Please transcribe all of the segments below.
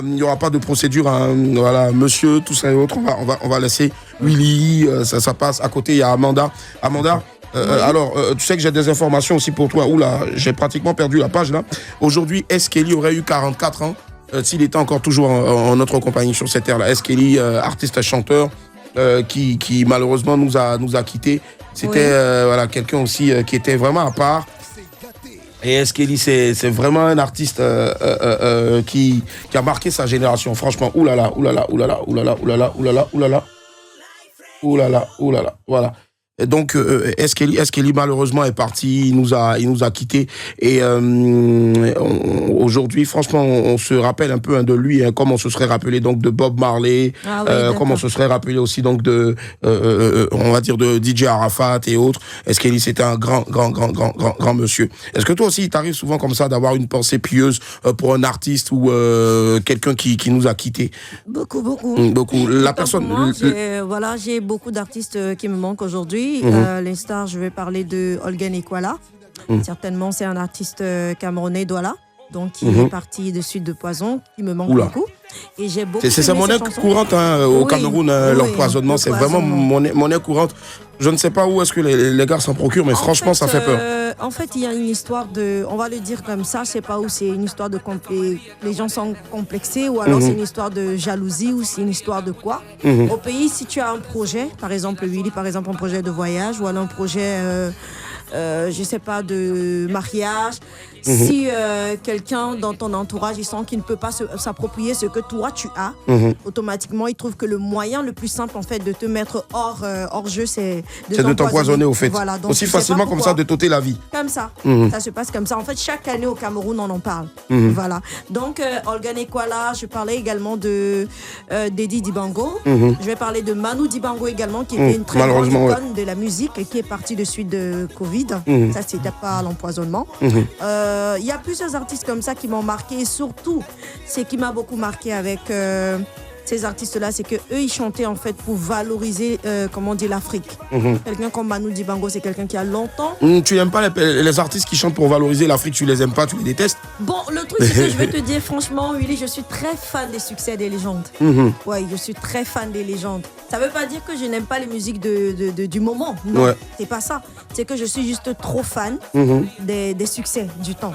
il n'y aura pas de procédure, hein, voilà, monsieur, tout ça et autres. On va laisser Willy, ça passe. À côté, il y a Amanda. Amanda, oui. Alors, tu sais que j'ai des informations aussi pour toi. Oula, j'ai pratiquement perdu la page là. Aujourd'hui, Eskelly aurait eu 44 ans s'il était encore toujours en notre compagnie sur cette terre là. Eskelly, artiste chanteur, qui malheureusement nous a quittés. C'était voilà, quelqu'un aussi qui était vraiment à part. Et Eskelly, c'est vraiment un artiste qui a marqué sa génération. Franchement, oulala, oulala, oulala, oulala, oulala, oulala, oulala, oulala, oulala, voilà. Et donc, Eskelly malheureusement est parti, il nous a quittés. Et aujourd'hui, franchement, on se rappelle un peu de lui, hein, comme on se serait rappelé donc de Bob Marley, comme on se serait rappelé aussi donc de, on va dire de DJ Arafat et autres. Eskelly, c'était un grand monsieur. Est-ce que toi aussi, il t'arrive souvent comme ça d'avoir une pensée pieuse pour un artiste ou quelqu'un qui nous a quittés? Beaucoup. La personne. Moi, j'ai beaucoup d'artistes qui me manquent aujourd'hui. Les stars, je vais parler de Olgen Ekwala. Certainement, c'est un artiste camerounais, Douala, donc qui est parti de Suite de Poison, qui me manque beaucoup. Et j'ai beaucoup. C'est monnaie courante au Cameroun, l'empoisonnement, c'est vraiment monnaie courante. Je ne sais pas où est-ce que les gars s'en procurent, mais franchement, ça fait peur. En fait, il y a une histoire de, on va le dire comme ça, je ne sais pas où c'est une histoire de les gens sont complexés, ou alors c'est une histoire de jalousie, ou c'est une histoire de quoi. Au pays, si tu as un projet, par exemple Willy, par exemple un projet de voyage, ou alors un projet, je ne sais pas, de mariage, si quelqu'un dans ton entourage, il sent qu'il ne peut pas s'approprier ce que toi tu as, automatiquement, il trouve que le moyen le plus simple en fait de te mettre hors jeu, c'est de t'empoisonner au fait. Voilà, donc aussi facilement comme ça de t'ôter la vie. Comme ça, ça se passe comme ça. En fait, chaque année au Cameroun, on en parle. Voilà. Donc, Olgen Ekwala, je parlais également de Dedi Dibango. Je vais parler de Manu Dibango également, qui était une très grande icône de la musique et qui est parti de suite de Covid. Ça, c'était pas l'empoisonnement. Il y a plusieurs artistes comme ça qui m'ont marqué. Et surtout, ce qui m'a beaucoup marqué avec ces artistes-là, c'est qu'eux, ils chantaient en fait pour valoriser, comment on dit, l'Afrique. Quelqu'un comme Manu Dibango, c'est quelqu'un qui a longtemps... Tu n'aimes pas les artistes qui chantent pour valoriser l'Afrique, tu les aimes pas, tu les détestes? Bon, le truc, c'est que je vais te dire, franchement, Willy, je suis très fan des succès des légendes. Ouais, je suis très fan des légendes. Ça veut pas dire que je n'aime pas les musiques du moment. Non, c'est pas ça. C'est que je suis juste trop fan des succès du temps.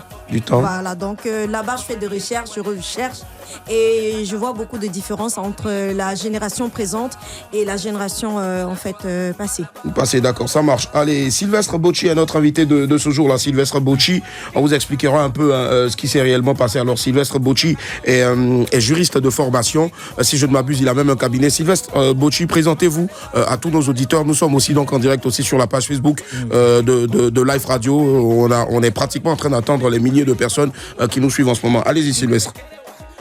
Voilà, donc là-bas, je fais des recherches, je recherche. Et je vois beaucoup de différences entre la génération présente et la génération en fait passée. Passée, d'accord, ça marche. Allez, Sylvestre Bocci est notre invité de ce jour-là. Sylvestre Bocci, on vous expliquera un peu ce qui s'est réellement passé. Alors, Sylvestre Bocci est juriste de formation. Si je ne m'abuse, il a même un cabinet. Sylvestre Bocci, présentez-vous à tous nos auditeurs. Nous sommes aussi donc en direct aussi sur la page Facebook de Live Radio. On est pratiquement en train d'attendre les milliers de personnes qui nous suivent en ce moment. Allez-y, Sylvestre.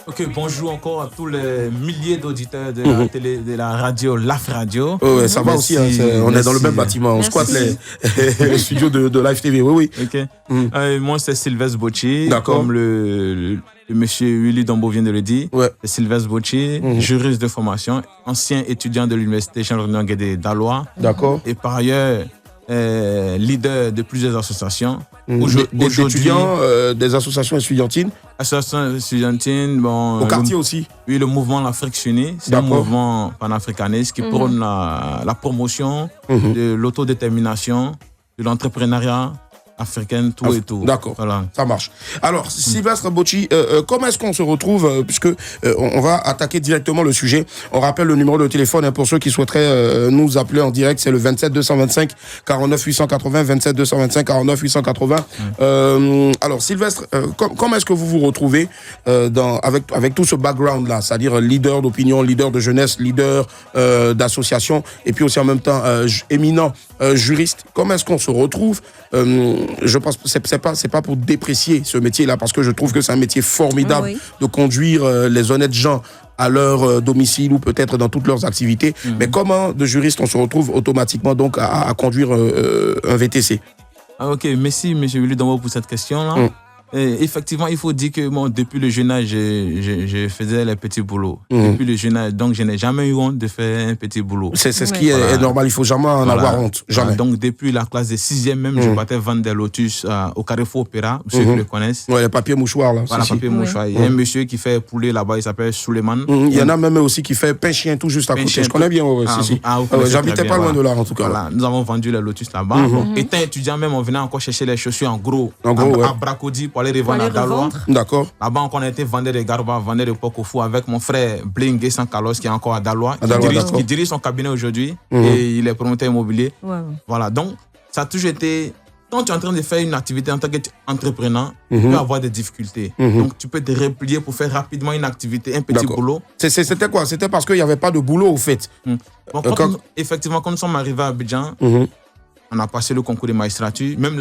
Ok, bonjour encore à tous les milliers d'auditeurs de la télé, de la radio, LAF Radio. Ouais, ça va aussi, hein, on est dans le même bâtiment, on squatte les studios de Live TV, oui. Ok. Moi, c'est Sylvestre Bocci, comme le monsieur Willy Dombo vient de le dire. C'est Sylvestre Bocci, juriste de formation, ancien étudiant de l'université Charles Guédé d'Alois. D'accord. Et par ailleurs, leader de plusieurs associations. Des étudiants, des associations estudiantines. Associations estudiantines, bon. Au quartier aussi. Oui, le mouvement L'Afrique Unie, c'est un mouvement panafricaniste qui prône la promotion de l'autodétermination, de l'entrepreneuriat africaine, tout et tout. D'accord, voilà. Ça marche. Alors, Sylvestre Bocci, comment est-ce qu'on se retrouve, puisque on va attaquer directement le sujet. On rappelle le numéro de téléphone hein, pour ceux qui souhaiteraient nous appeler en direct, c'est le 27 225 49 880, 27 225 49 880. Alors, Sylvestre, comment est-ce que vous vous retrouvez avec tout ce background-là, c'est-à-dire leader d'opinion, leader de jeunesse, leader d'association, et puis aussi en même temps éminent juriste. Comment est-ce qu'on se retrouve je pense que c'est pas pour déprécier ce métier-là, parce que je trouve que c'est un métier formidable de conduire les honnêtes gens à leur domicile ou peut-être dans toutes leurs activités. Mais comment, de juriste, on se retrouve automatiquement donc à conduire un VTC? Ok, merci M. Willy Dombo pour cette question-là. Et effectivement, il faut dire que depuis le jeune âge, je faisais les petits boulots. Depuis le jeune âge, donc je n'ai jamais eu honte de faire un petit boulot. C'est ce qui est normal, il ne faut jamais en avoir honte. Jamais. Donc depuis la classe de 6e même, je partais vendre des lotus au Carrefour Opéra, ceux qui le connaissent. Ouais, les papiers mouchoirs là. Voilà, papier mouchoir. Il y a un monsieur qui fait poulet là-bas, il s'appelle Souleymane. Il y en a même aussi qui fait pain chien tout juste à côté. Je connais bien. J'habitais pas loin de là en tout cas. Voilà, nous avons vendu les lotus là-bas. Étant étudiant même, on venait encore chercher les chaussures en gros à Bracody pour aller revendre à Daloa. D'accord. Là-bas, on était vendeur de garba, vendeur de Pokofou avec mon frère Bling et Sankalos qui est encore à Daloa, qui dirige son cabinet aujourd'hui et il est promoteur immobilier. Voilà, donc ça a toujours été. Quand tu es en train de faire une activité en tant qu'entrepreneur, tu peux avoir des difficultés. Donc, tu peux te replier pour faire rapidement une activité, un petit boulot. C'était quoi? C'était parce qu'il n'y avait pas de boulot, au fait. Effectivement, quand nous sommes arrivés à Abidjan, on a passé le concours de magistrature. Même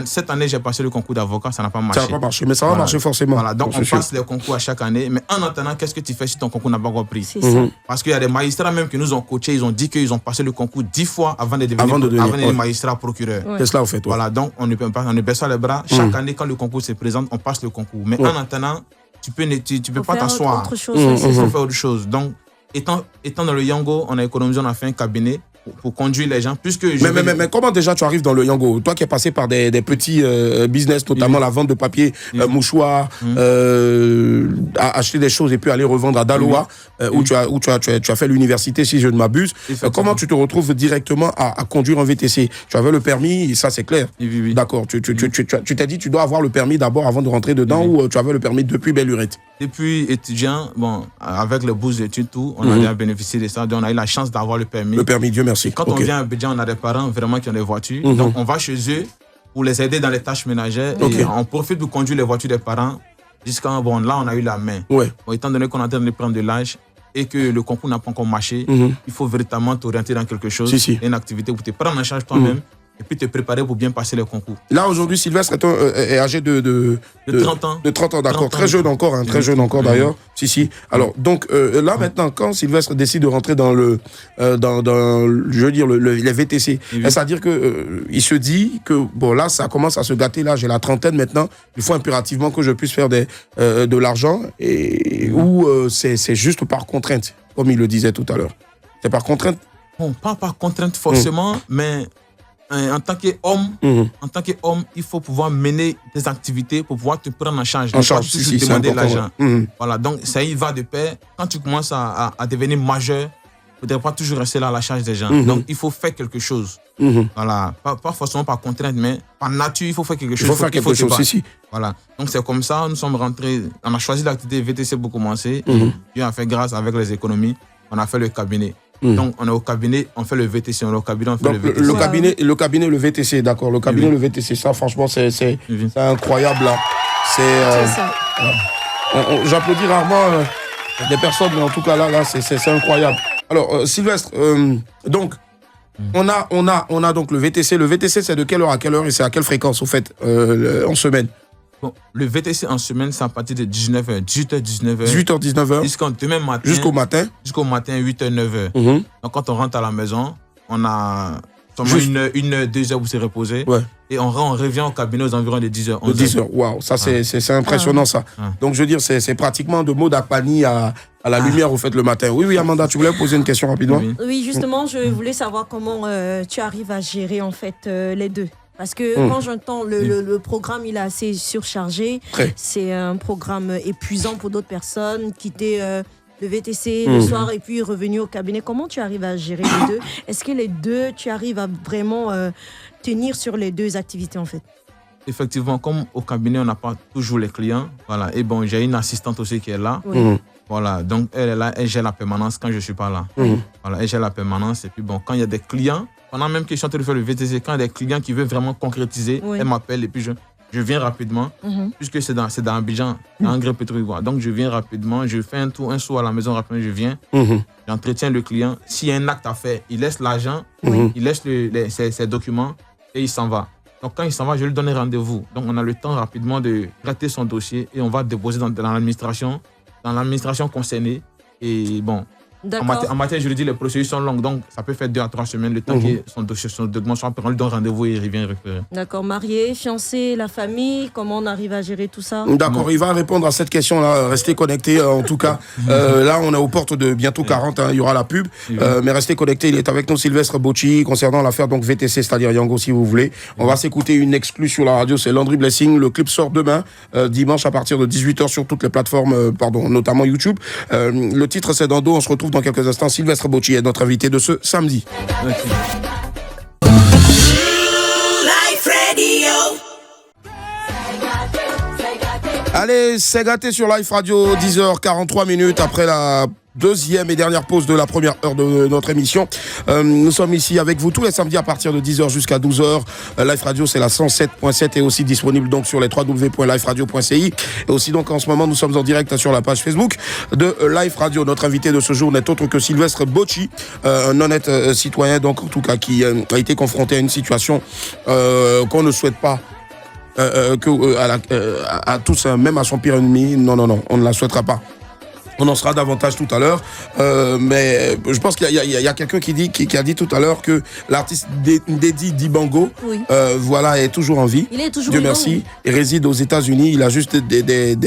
cette année, j'ai passé le concours d'avocat, ça n'a pas marché. Ça n'a pas marché, mais ça va marcher forcément. Voilà, donc on passe les concours à chaque année. Mais en attendant, qu'est-ce que tu fais si ton concours n'a pas encore pris? C'est ça. Parce qu'il y a des magistrats même qui nous ont coachés, ils ont dit qu'ils ont passé le concours 10 fois avant de devenir magistrat procureur. C'est cela, au fait. Voilà, donc on ne baisse pas les bras. Chaque année, quand le concours se présente, on passe le concours. Mais en attendant, tu peux pas t'asseoir. Il faut faire autre chose. Donc, étant dans le Yango, on a économisé, on a fait un cabinet pour conduire les gens. Mais comment déjà tu arrives dans le Yango? Toi qui es passé par des petits business, notamment la vente de papier, mouchoirs, acheter des choses et puis aller revendre à Daloa, où tu as fait l'université, si je ne m'abuse. Comment tu te retrouves directement à conduire un VTC? Tu avais le permis, ça c'est clair. Oui. D'accord. Tu t'es dit tu dois avoir le permis d'abord avant de rentrer dedans ou tu avais le permis depuis belle lurette? Depuis étudiant, avec les bourses d'études, tout, on a bien bénéficié de ça. Donc on a eu la chance d'avoir le permis. Le permis, Dieu merci. Quand on vient à Abidjan, on a des parents vraiment qui ont des voitures. Donc on va chez eux pour les aider dans les tâches ménagères. Et on profite de conduire les voitures des parents jusqu'à là on a eu la main. Étant donné qu'on est en train de prendre de l'âge et que le concours n'a pas encore marché, il faut véritablement t'orienter dans quelque chose, une activité pour te prendre en charge toi-même. Et puis te préparer pour bien passer les concours. Là, aujourd'hui, Sylvestre est âgé de 30 ans. De 30 ans, d'accord. Très jeune encore, très jeune encore d'ailleurs. Si. Alors, donc, là, maintenant, quand Sylvestre décide de rentrer dans les VTC, c'est-à-dire qu'il se dit que, là, ça commence à se gâter, là, j'ai la trentaine maintenant, il faut impérativement que je puisse faire de l'argent, ou c'est juste par contrainte, comme il le disait tout à l'heure. C'est par contrainte? Bon, pas par contrainte forcément, mais... En tant qu'homme, il faut pouvoir mener des activités pour pouvoir te prendre en charge. Si, demander l'argent. Voilà, donc ça y va de pair. Quand tu commences à devenir majeur, tu ne devrais pas toujours rester là à la charge des gens. Donc il faut faire quelque chose. Voilà, pas forcément par contrainte, mais par nature, il faut faire quelque chose. Il faut faire quelque chose, si. Voilà, donc c'est comme ça, nous sommes rentrés, on a choisi l'activité VTC pour commencer. Dieu a fait grâce avec les économies, on a fait le cabinet. Donc, on est au cabinet, on fait le VTC. On est au cabinet, on fait le VTC. Le cabinet, le VTC, d'accord. Le cabinet, le VTC, ça, franchement, c'est incroyable, là. C'est ça. J'applaudis rarement des personnes, mais en tout cas, là, c'est incroyable. Alors, Sylvestre, donc, on a donc le VTC. Le VTC, c'est de quelle heure à quelle heure et c'est à quelle fréquence, au fait, en semaine? Bon, le VTC en semaine, c'est à partir de 19h, 18h, 19h. 18h, 19h. Jusqu'au matin. Jusqu'au matin, 8h, 9h. Donc, quand on rentre à la maison, on a seulement une heure, 2 heures pour se reposer. Et on revient au cabinet aux environs de 10h, 11h. 10h, waouh, ça c'est impressionnant ça. Donc, je veux dire, c'est pratiquement de mode Akpani à la lumière, au fait, le matin. Oui, Amanda, tu voulais poser une question rapidement? Oui, justement, je voulais savoir comment tu arrives à gérer, en fait, les deux. Parce que quand j'entends le programme, il est assez surchargé. C'est un programme épuisant pour d'autres personnes. Quitter le VTC le soir et puis revenir au cabinet. Comment tu arrives à gérer les deux? Est-ce que les deux, tu arrives à vraiment tenir sur les deux activités en fait? Effectivement, comme au cabinet, on n'a pas toujours les clients. Voilà. Et bon, j'ai une assistante aussi qui est là. Voilà, donc elle est là, elle gère la permanence quand je ne suis pas là. Voilà, elle gère la permanence. Et puis bon, quand il y a des clients, pendant même que je suis en train de faire le VTC, quand il y a des clients qui veulent vraiment concrétiser, elle m'appelle et puis je viens rapidement, puisque c'est dans Abidjan, dans Angré Pétro-Ivoire. Donc je viens rapidement, je fais un saut à la maison rapidement, je viens, j'entretiens le client. S'il y a un acte à faire, il laisse l'argent, il laisse ses documents et il s'en va. Donc quand il s'en va, je lui donne un rendez-vous. Donc on a le temps rapidement de traiter son dossier et on va déposer dans l'administration concernée. Et bon, En matière juridique, les procédures sont longues, donc ça peut faire 2 à 3 semaines, le temps que son dossier, son document soit prêt, on lui donne rendez-vous et il revient récupérer. D'accord, marié, fiancé, la famille, comment on arrive à gérer tout ça? D'accord, il va répondre à cette question-là. Restez connectés. En tout cas, là, on est aux portes de bientôt 40. Il y aura la pub. Mais restez connectés. Il est avec nous, Sylvestre Bocci, concernant l'affaire donc VTC, c'est-à-dire Yango, si vous voulez. On va s'écouter une exclue sur la radio. C'est Landry Blessing. Le clip sort demain, dimanche, à partir de 18h sur toutes les plateformes, notamment YouTube. Le titre, c'est Dando. On se retrouve dans quelques instants. Sylvestre Bocci est notre invité de ce samedi. Allez, c'est gâté sur Life Radio, 10h43 après la deuxième et dernière pause de la première heure de notre émission. Nous sommes ici avec vous tous les samedis à partir de 10h jusqu'à 12h. Life Radio, c'est la 107.7 et aussi disponible donc sur les www.liferadio.ci. Et aussi donc en ce moment, nous sommes en direct sur la page Facebook de Life Radio. Notre invité de ce jour n'est autre que Sylvestre Bocci, un honnête citoyen donc en tout cas qui a été confronté à une situation qu'on ne souhaite pas. À tous, même à son pire ennemi, non, on ne la souhaitera pas. On en sera davantage tout à l'heure, mais je pense qu'il y a quelqu'un qui a dit tout à l'heure que l'artiste Ndedi Dibango, voilà, est toujours en vie. Il est toujours Dieu merci. Il réside aux États-Unis. Il a juste des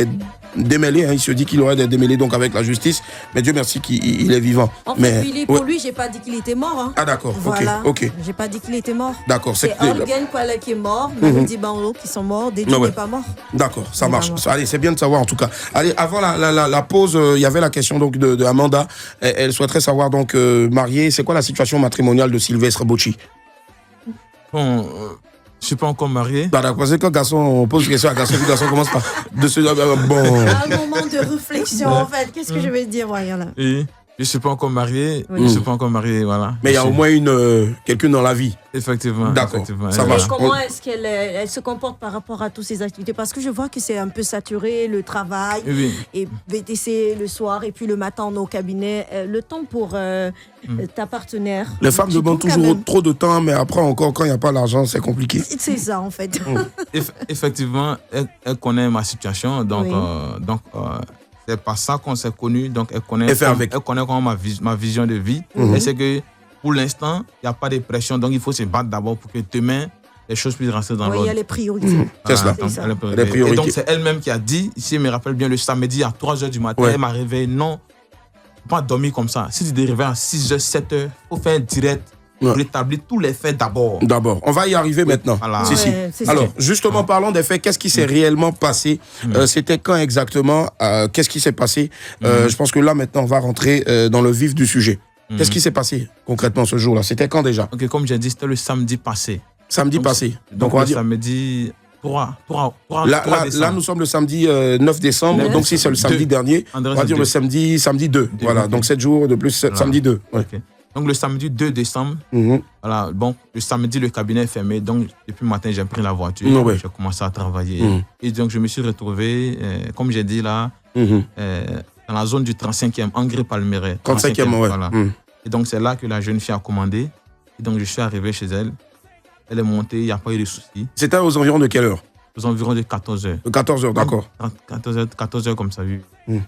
démêlés. Il se dit qu'il aurait des démêlés donc avec la justice, mais Dieu merci qu'il est vivant. En fait, pour lui, j'ai pas dit qu'il était mort. Hein. Ah d'accord. Voilà. Ok. J'ai pas dit qu'il était mort. D'accord. C'est Olgen Kwala qui est mort, Manu Dibango qui sont morts, Ndedi n'est pas mort. D'accord, ça marche. Allez, c'est bien de savoir en tout cas. Allez, avant la pause, il y avait la question donc de Amanda. Elle souhaiterait savoir donc mariée. C'est quoi la situation matrimoniale de Sylvestre Bocci? Bon, je suis pas encore marié. Bah d'accord, c'est quand garçon on pose une question à garçon, le garçon commence par de se bon. Un moment de réflexion en fait. Qu'est-ce que je vais dire, voilà. Oui. Je suis pas encore marié. Je suis pas encore marié, voilà. Mais il y a au moins quelqu'un dans la vie. Effectivement. D'accord. Ça marche. Et comment est-ce qu'elle se comporte par rapport à toutes ces activités? Parce que je vois que c'est un peu saturé, le travail, et VTC le soir, et puis le matin on est au cabinet. Le temps pour ta partenaire. Les femmes demandent toujours trop de temps, mais après encore, quand il n'y a pas l'argent, c'est compliqué. C'est ça en fait. Effectivement, elle connaît ma situation, donc c'est pas ça qu'on s'est connus, donc elle connaît comment ma vision de vie. Et c'est que pour l'instant, il n'y a pas de pression, donc il faut se battre d'abord pour que demain, les choses puissent rentrer dans l'ordre. Il y a les priorités. C'est ça. Les priorités. Et donc c'est elle-même qui a dit, si je me rappelle bien, le samedi à 3h du matin, elle m'a réveillé, non, pas dormir comme ça. Si tu te réveilles à 6h, 7h, il faut faire un direct. Pour établir tous les faits d'abord. On va y arriver maintenant. Voilà. Alors, justement, parlons des faits. Qu'est-ce qui s'est réellement passé? C'était quand exactement? Qu'est-ce qui s'est passé? Je pense que là, maintenant, on va rentrer dans le vif du sujet. Qu'est-ce qui s'est passé concrètement ce jour-là? C'était quand déjà? Ok, comme j'ai dit, c'était le samedi passé. Donc on va dire samedi 3 là, nous sommes le samedi 9 décembre. Donc, si c'est le samedi dernier, on va dire le samedi 2. Voilà, donc 7 jours de plus, samedi 2. Okay. Donc, le samedi 2 décembre, voilà, bon, le samedi, le cabinet est fermé. Donc, depuis le matin, j'ai pris la voiture. J'ai commencé à travailler. Et donc, je me suis retrouvé, comme j'ai dit là, dans la zone du 35e, Angré-Palmeraie. 35e, voilà. Et donc, c'est là que la jeune fille a commandé. Et donc, je suis arrivé chez elle. Elle est montée, il n'y a pas eu de soucis. C'était aux environs de quelle heure? Aux environs de 14h. 14h, d'accord. 14h comme ça, oui.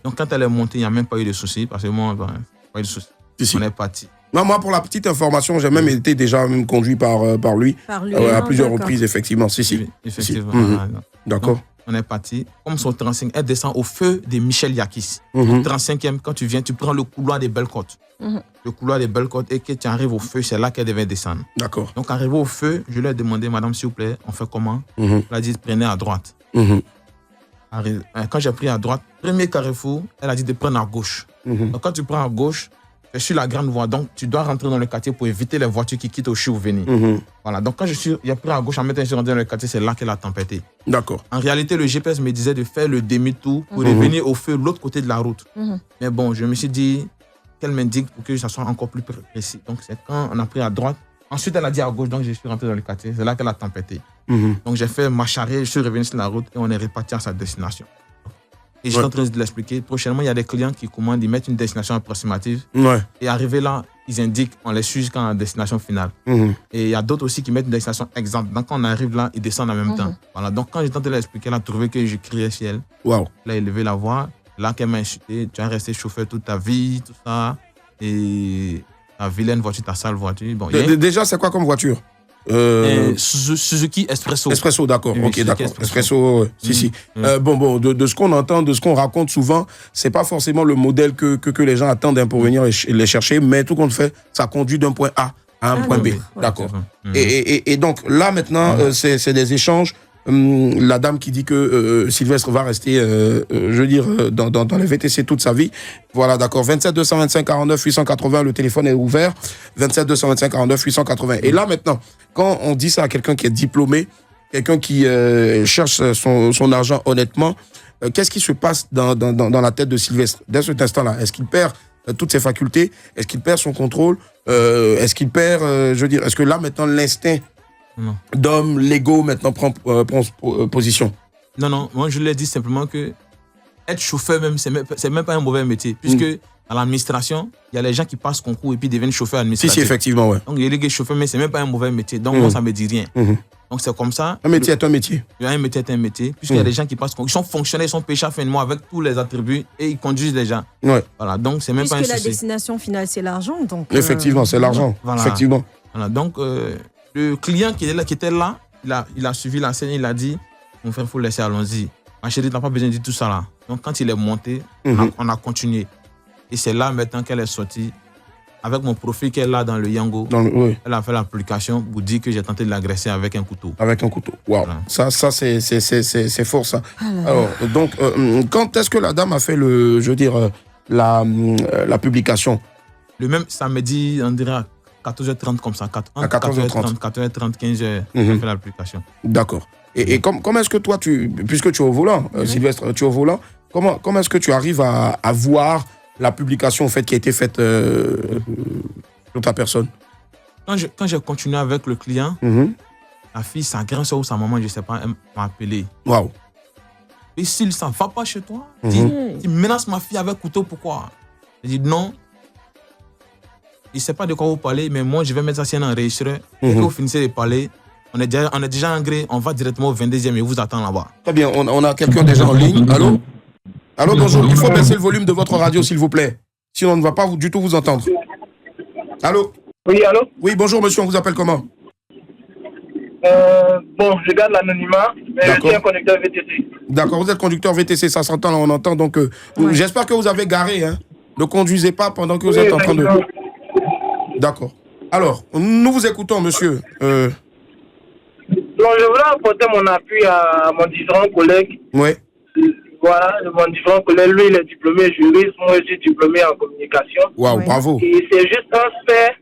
Donc, quand elle est montée, il n'y a même pas eu de soucis. Parce que moi, pas eu de soucis. On est parti. Non, moi, pour la petite information, j'ai même été déjà conduit par lui à plusieurs reprises, effectivement. Effectivement. D'accord. On est parti. Comme son 35, elle descend au feu de Michel Yakis. Le 35e, quand tu viens, tu prends le couloir des Belles-Côtes. Le couloir des Belles-Côtes, et que tu arrives au feu, c'est là qu'elle devait descendre. D'accord. Donc, arrivé au feu, je lui ai demandé, madame, s'il vous plaît, on fait comment? Elle a dit, prenez à droite. Quand j'ai pris à droite, premier carrefour, elle a dit de prendre à gauche. Donc, quand tu prends à gauche, c'est sur la grande voie, donc tu dois rentrer dans le quartier pour éviter les voitures qui quittent au Chi ou venir. Voilà, donc quand j'ai pris à gauche, en mettant je suis rentré dans le quartier, c'est là qu'elle a tempêté. D'accord. En réalité, le GPS me disait de faire le demi-tour pour revenir au feu de l'autre côté de la route. Mais bon, je me suis dit qu'elle m'indique pour que ça soit encore plus précis. Donc c'est quand on a pris à droite. Ensuite, elle a dit à gauche, donc je suis rentré dans le quartier. C'est là qu'elle a tempêté. Donc j'ai fait marche arrière, je suis revenu sur la route et on est reparti à sa destination. Et je suis en train de l'expliquer. Prochainement, il y a des clients qui commandent, ils mettent une destination approximative. Et arrivé là, ils indiquent, on les suit jusqu'à la destination finale. Et il y a d'autres aussi qui mettent une destination exacte. Donc quand on arrive là, ils descendent en même temps. Voilà. Donc quand j'ai tenté de l'expliquer, elle a trouvé que je criais sur elle. Elle a élevé la voix. Là qu'elle m'a insulté, tu as resté chauffeur toute ta vie, tout ça. et ta vilaine voiture, ta sale voiture. Bon, Déjà, c'est quoi comme voiture? Suzuki Espresso. Espresso, d'accord. Oui, Ok, d'accord. Espresso. Si. Bon, de ce qu'on entend, de ce qu'on raconte souvent, c'est pas forcément le modèle que les gens attendent pour venir les chercher, mais tout compte fait, ça conduit d'un point A à un point B. D'accord. Et donc, là, maintenant, c'est des échanges. La dame qui dit que Sylvestre va rester, dans les VTC toute sa vie. Voilà, d'accord. 27 225 49 880, le téléphone est ouvert. 27 225 49 880. Et là, maintenant, quand on dit ça à quelqu'un qui est diplômé, quelqu'un qui cherche son argent honnêtement, qu'est-ce qui se passe dans la tête de Sylvestre dès cet instant-là? Est-ce qu'il perd toutes ses facultés? Est-ce qu'il perd son contrôle? Est-ce qu'il perd, est-ce que là, maintenant, l'instinct d'homme, l'ego, maintenant, prend position? Non, moi, je l'ai dit simplement que être chauffeur, même, c'est même pas un mauvais métier, puisque dans l'administration, il y a les gens qui passent concours et puis deviennent chauffeurs administratifs. Si, effectivement, ouais. Donc, il y a les chauffeurs, mais c'est même pas un mauvais métier. Donc, moi, ça me dit rien. Donc, c'est comme ça. Un métier est un métier. Un métier est un métier, puisqu'il y a des gens qui passent concours. Ils sont fonctionnaires, ils sont pêcheurs finement avec tous les attributs et ils conduisent les gens. Ouais. Voilà, donc, c'est même pas un souci. Puisque la destination finale, c'est l'argent. Donc, effectivement, c'est l'argent. Voilà. Effectivement. Voilà, donc, le client qui était là, il a suivi la scène, il a dit, mon frère, il faut laisser, allons-y. Ma chérie, tu n'as pas besoin de dire tout ça là. Donc, quand il est monté, on a continué. Et c'est là maintenant qu'elle est sortie, avec mon profil qu'elle a dans le Yango. Elle a fait l'application pour dire que j'ai tenté de l'agresser avec un couteau. Avec un couteau. Waouh. Voilà. Ça c'est fort, ça. Alors, donc, quand est-ce que la dame a fait la publication? Le même samedi, on dirait à 14h30 comme ça. À 14h30. 14h30, 15h, on fait l'application. D'accord. Et comment est-ce que toi, puisque tu es au volant, Sylvestre, tu es au volant, comment est-ce que tu arrives à voir la publication en fait, qui a été faite sur ta personne? Quand j'ai continué avec le client, la fille, sa grand soeur ou sa maman, je ne sais pas, elle m'a appelé. Waouh. Et s'il ne va pas chez toi, tu menaces ma fille avec couteau, pourquoi? Je dis non. Il ne sait pas de quoi vous parlez, mais moi, je vais mettre ça sur un enregistreur. Et quand vous finissez de parler, on est déjà en gré, on va directement au 22e et vous attend là-bas. Très bien, on a quelqu'un déjà en ligne. Allô? Allô, bonjour. Il faut baisser le volume de votre radio, s'il vous plaît. Sinon, on ne va pas du tout vous entendre. Allô? Oui, allô? Oui, bonjour, monsieur. On vous appelle comment? Bon, je garde l'anonymat, mais je suis un conducteur VTC. D'accord, vous êtes conducteur VTC, ça s'entend, là, on entend. Donc, j'espère que vous avez garé. Hein. Ne conduisez pas pendant que vous êtes en train de... D'accord. Alors, nous vous écoutons, monsieur. Donc, je voulais apporter mon appui à mon différent collègue. Oui. Voilà, mon différent collègue, lui, il est diplômé juriste, moi, je suis diplômé en communication. Waouh, bravo. Et c'est juste un fait,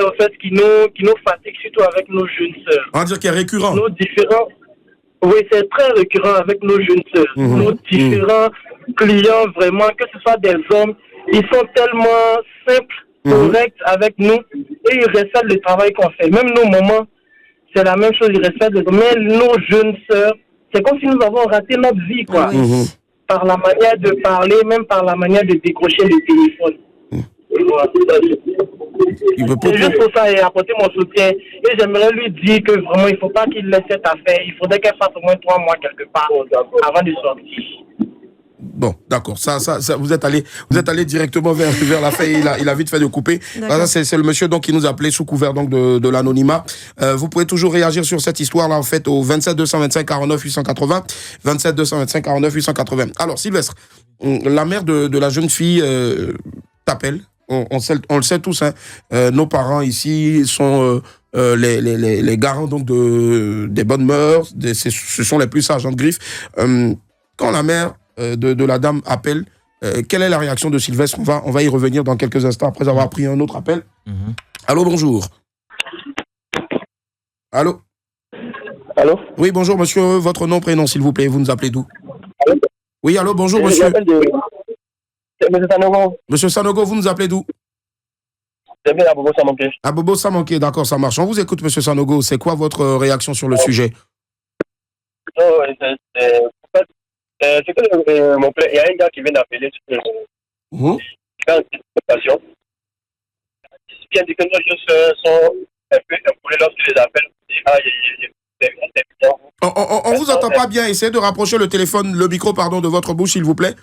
en fait, qui nous fatigue, surtout avec nos jeunes sœurs. On va dire qu'il est récurrent. Nos différents... Oui, c'est très récurrent avec nos jeunes sœurs. Nos différents clients, vraiment, que ce soit des hommes, ils sont tellement simples, corrects avec nous, et ils respectent le travail qu'on fait. Même nos mamans, c'est la même chose, ils respectent. Mais nos jeunes sœurs, c'est comme si nous avons raté notre vie, quoi. Par la manière de parler, même par la manière de décrocher le téléphone. C'est juste pour ça et apporter mon soutien. Et j'aimerais lui dire que vraiment, il ne faut pas qu'il laisse cette affaire. Il faudrait qu'elle fasse au moins 3 mois quelque part avant de sortir. Bon, d'accord. Ça, vous êtes allé directement vers la fin. Il a vite fait de couper. Voilà, c'est le monsieur donc qui nous a appelé sous couvert donc de l'anonymat. Vous pouvez toujours réagir sur cette histoire-là en fait au 27 225 49 880, 27 225 49 880. Alors Sylvestre, la mère de la jeune fille t'appelle. On le sait tous. Hein. Nos parents ici sont les garants donc des bonnes mœurs. Ce sont les plus sages en griffe. Quand la mère de la dame appelle, quelle est la réaction de Sylvestre? On va y revenir dans quelques instants après avoir pris un autre appel. Allô, bonjour. Allô? Allô? Oui, bonjour monsieur, votre nom, prénom s'il vous plaît, vous nous appelez d'où? Oui, allô, bonjour monsieur. Monsieur Sanogo. Monsieur Sanogo, vous nous appelez d'où? C'est bien à Bobo Samanké. À Bobo Samanké, d'accord, ça marche. On vous écoute monsieur Sanogo, c'est quoi votre réaction sur le sujet? C'est que mon frère, il y a un gars qui vient d'appeler sur l'occasion. Il vient dire que nos choses sont un peu impoulées lorsqu'il les appelle. On vous entend pas bien. Essayez de rapprocher le téléphone, le micro, pardon, de votre bouche, s'il vous plaît.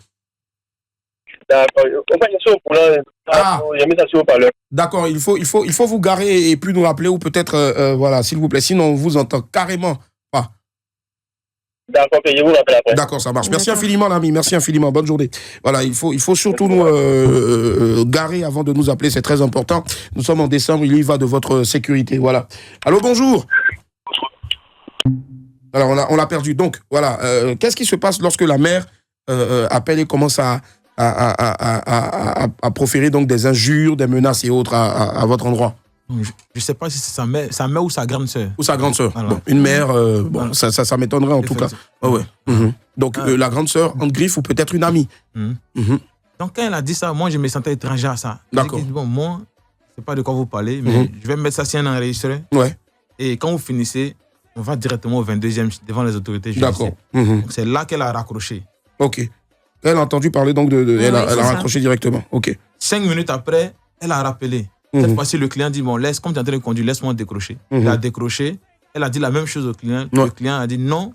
D'accord. On va chercher au poulet. J'ai mis ça sur le parleur. D'accord, il faut vous garer et puis nous rappeler ou peut-être, voilà, s'il vous plaît. Sinon, on vous entend carrément pas. D'accord, je vous rappelle après. D'accord, ça marche. Merci infiniment, l'ami. Merci infiniment. Bonne journée. Voilà, il faut surtout nous garer avant de nous appeler. C'est très important. Nous sommes en décembre. Il y va de votre sécurité. Voilà. Allô, bonjour. Alors, on l'a perdu. Donc, voilà. Qu'est-ce qui se passe lorsque la mère appelle et commence à proférer donc des injures, des menaces et autres à votre endroit? Je ne sais pas si c'est sa mère ou sa grande sœur. Ou sa grande sœur. Voilà. Bon, une mère, bon, ça m'étonnerait en tout cas. Oh, ouais. Donc, la grande sœur, en griffe ou peut-être une amie. Donc, quand elle a dit ça, moi, je me sentais étranger à ça. D'accord. Dit, bon, moi, je ne sais pas de quoi vous parlez, mais je vais mettre ça si un enregistré. Ouais. Et quand vous finissez, on va directement au 22e devant les autorités judiciaires. D'accord. Donc, c'est là qu'elle a raccroché. Ok. Elle a entendu parler donc elle a raccroché directement. Ok. 5 minutes après, elle a rappelé. Cette fois-ci, le client dit, bon, comme tu es en train de conduire, laisse-moi décrocher. Il a décroché. Elle a dit la même chose au client. Le client a dit, non,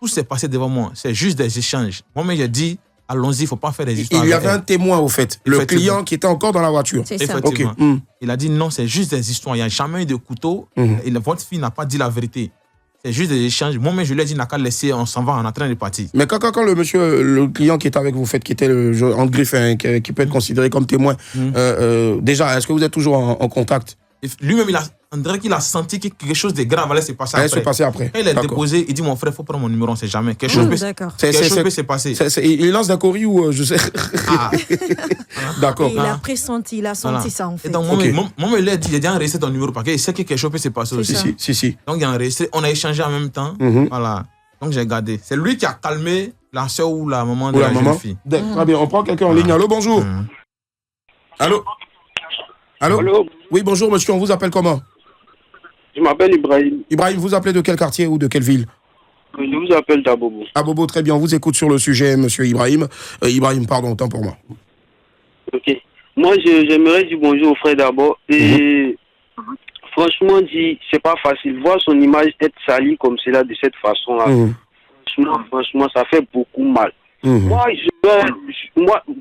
tout s'est passé devant moi. C'est juste des échanges. Moi-même, j'ai dit, allons-y, il ne faut pas faire des histoires. Il y avait un témoin, au fait. Le client qui était encore dans la voiture. C'est ça. Effectivement. Okay. Il a dit, non, c'est juste des histoires. Il n'y a jamais eu de couteau. Et votre fille n'a pas dit la vérité. C'est juste des échanges. Moi-même, je lui ai dit, n'a qu'à laisser, on s'en va, on est en train de partir. Mais quand le client qui est avec vous, qui était en griffe, qui peut être considéré comme témoin, déjà, est-ce que vous êtes toujours en contact? Lui-même, on dirait qu'il a senti que quelque chose de grave allait se passer après. Quand il est déposé, il dit, mon frère, il faut prendre mon numéro, on ne sait jamais. Quelque chose peut se passer. Il lance des courriers ou je sais. D'accord. Il a pressenti, il a senti ça en fait. Et donc, moi, il a dit, j'ai enregistré ton numéro parce qu'il sait que quelque chose peut se passer aussi. Si. Donc, il a enregistré, on a échangé en même temps. Voilà. Donc, j'ai gardé. C'est lui qui a calmé la soeur ou la maman de la jeune fille. Très bien, on prend quelqu'un en ligne. Allô, bonjour. Allô? Oui, bonjour, monsieur, on vous appelle comment? Je m'appelle Ibrahim. Ibrahim, vous appelez de quel quartier ou de quelle ville? Je vous appelle d'Abobo. Abobo, très bien, on vous écoute sur le sujet, monsieur Ibrahim. Ibrahim, pardon, autant pour moi. Ok. Moi, j'aimerais dire bonjour au frère d'abord. Et franchement, c'est pas facile. Voir son image être salie comme cela, de cette façon-là, franchement, ça fait beaucoup mal. Moi,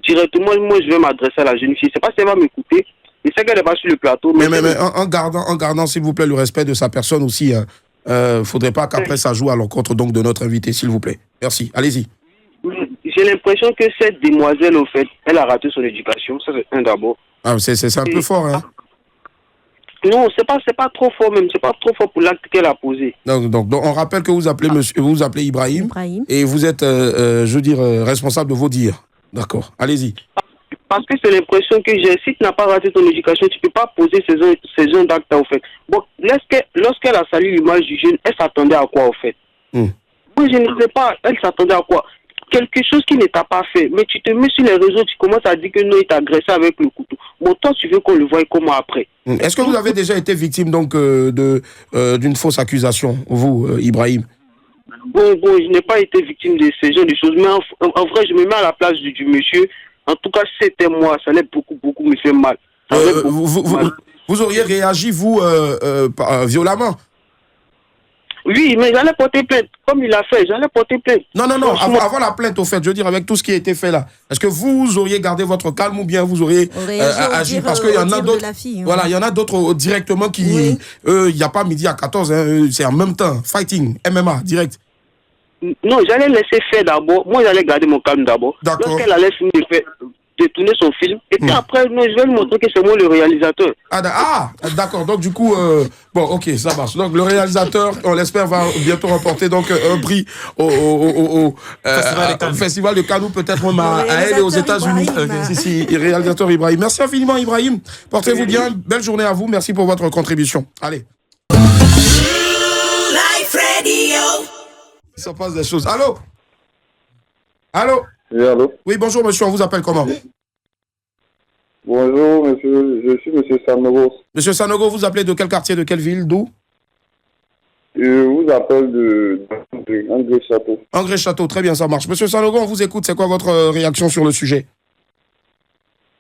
directement, je vais m'adresser à la jeune fille. C'est pas si elle va m'écouter. Je sais qu'elle n'est pas sur le plateau. Mais en gardant, s'il vous plaît, le respect de sa personne aussi. Faudrait pas qu'après ça joue à l'encontre donc de notre invité, s'il vous plaît. Merci. Allez-y. J'ai l'impression que cette demoiselle, au fait, elle a raté son éducation. Ça, c'est un d'abord. Ah, c'est un peu fort, hein? Non, c'est pas trop fort même. C'est pas trop fort pour l'acte qu'elle a posé. Donc, on rappelle que vous appelez Ibrahim. Et vous êtes, responsable de vos dires. D'accord. Allez-y. Parce que c'est l'impression que j'ai. Si tu n'as pas raté ton éducation, tu ne peux pas poser ces gens d'actes, au fait. Bon, lorsqu'elle a salué l'image du jeune, elle s'attendait à quoi, au fait? Moi, je ne sais pas. Elle s'attendait à quoi? Quelque chose qui ne t'a pas fait. Mais tu te mets sur les réseaux, tu commences à dire que non, il t'a agressé avec le couteau. Bon, toi, tu veux qu'on le voie comment après? Est-ce que vous avez déjà été victime donc d'une fausse accusation, vous, Ibrahim? Bon, je n'ai pas été victime de ces genres de choses. Mais en vrai, je me mets à la place du monsieur. En tout cas, c'était moi. Ça allait beaucoup me faire mal. Vous auriez réagi, vous, violemment? Oui, mais j'allais porter plainte. Comme il a fait, j'allais porter plainte. Non. Avant la plainte, au fait, je veux dire, avec tout ce qui a été fait là, est-ce que vous auriez gardé votre calme ou bien vous auriez agi? Parce qu'il y en a d'autres. Voilà, il y en a d'autres directement qui. Il n'y a pas midi à 14, hein, c'est en même temps. Fighting, MMA, direct. Non, j'allais laisser faire d'abord. Moi, j'allais garder mon calme d'abord. Lorsqu'elle allait finir de tourner son film. Et puis après, je vais lui montrer que c'est moi le réalisateur. D'accord. Donc, du coup, bon, ok, ça marche. Donc, le réalisateur, on l'espère, va bientôt remporter donc, un prix au Festival de Cannes, ou peut-être même à elle et aux États-Unis. Si, réalisateur Ibrahim. Merci infiniment, Ibrahim. Portez-vous bien. Belle journée à vous. Merci pour votre contribution. Allez. Il s'en passe des choses. Allô? Oui, allô? Oui, bonjour, monsieur. On vous appelle comment? Bonjour, monsieur. Je suis monsieur Sanogo. Monsieur Sanogo, vous appelez de quel quartier, de quelle ville, d'où? Je vous appelle de Angré Château. Angré Château, très bien, ça marche. Monsieur Sanogo, on vous écoute. C'est quoi votre réaction sur le sujet?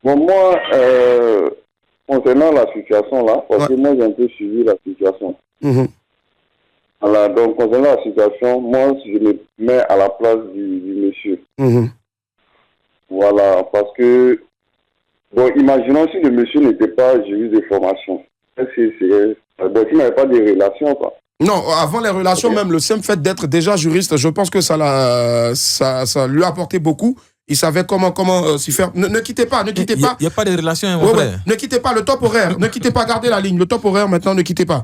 Bon, moi, concernant la situation là, parce que moi, j'ai un peu suivi la situation. Voilà, donc, concernant la situation, moi, je me mets à la place du monsieur. Voilà, parce que, bon, imaginons si le monsieur n'était pas juriste de formation. Bon, s'il n'avait pas de relation, quoi. Non, avant les relations, même le simple fait d'être déjà juriste, je pense que ça lui a apporté beaucoup. Il savait comment s'y faire. Ne quittez pas, ne quittez pas. Il n'y a pas de relation, mon frère. Ouais. Ne quittez pas le top horaire. Ne quittez pas, gardez la ligne. Le top horaire, maintenant, ne quittez pas.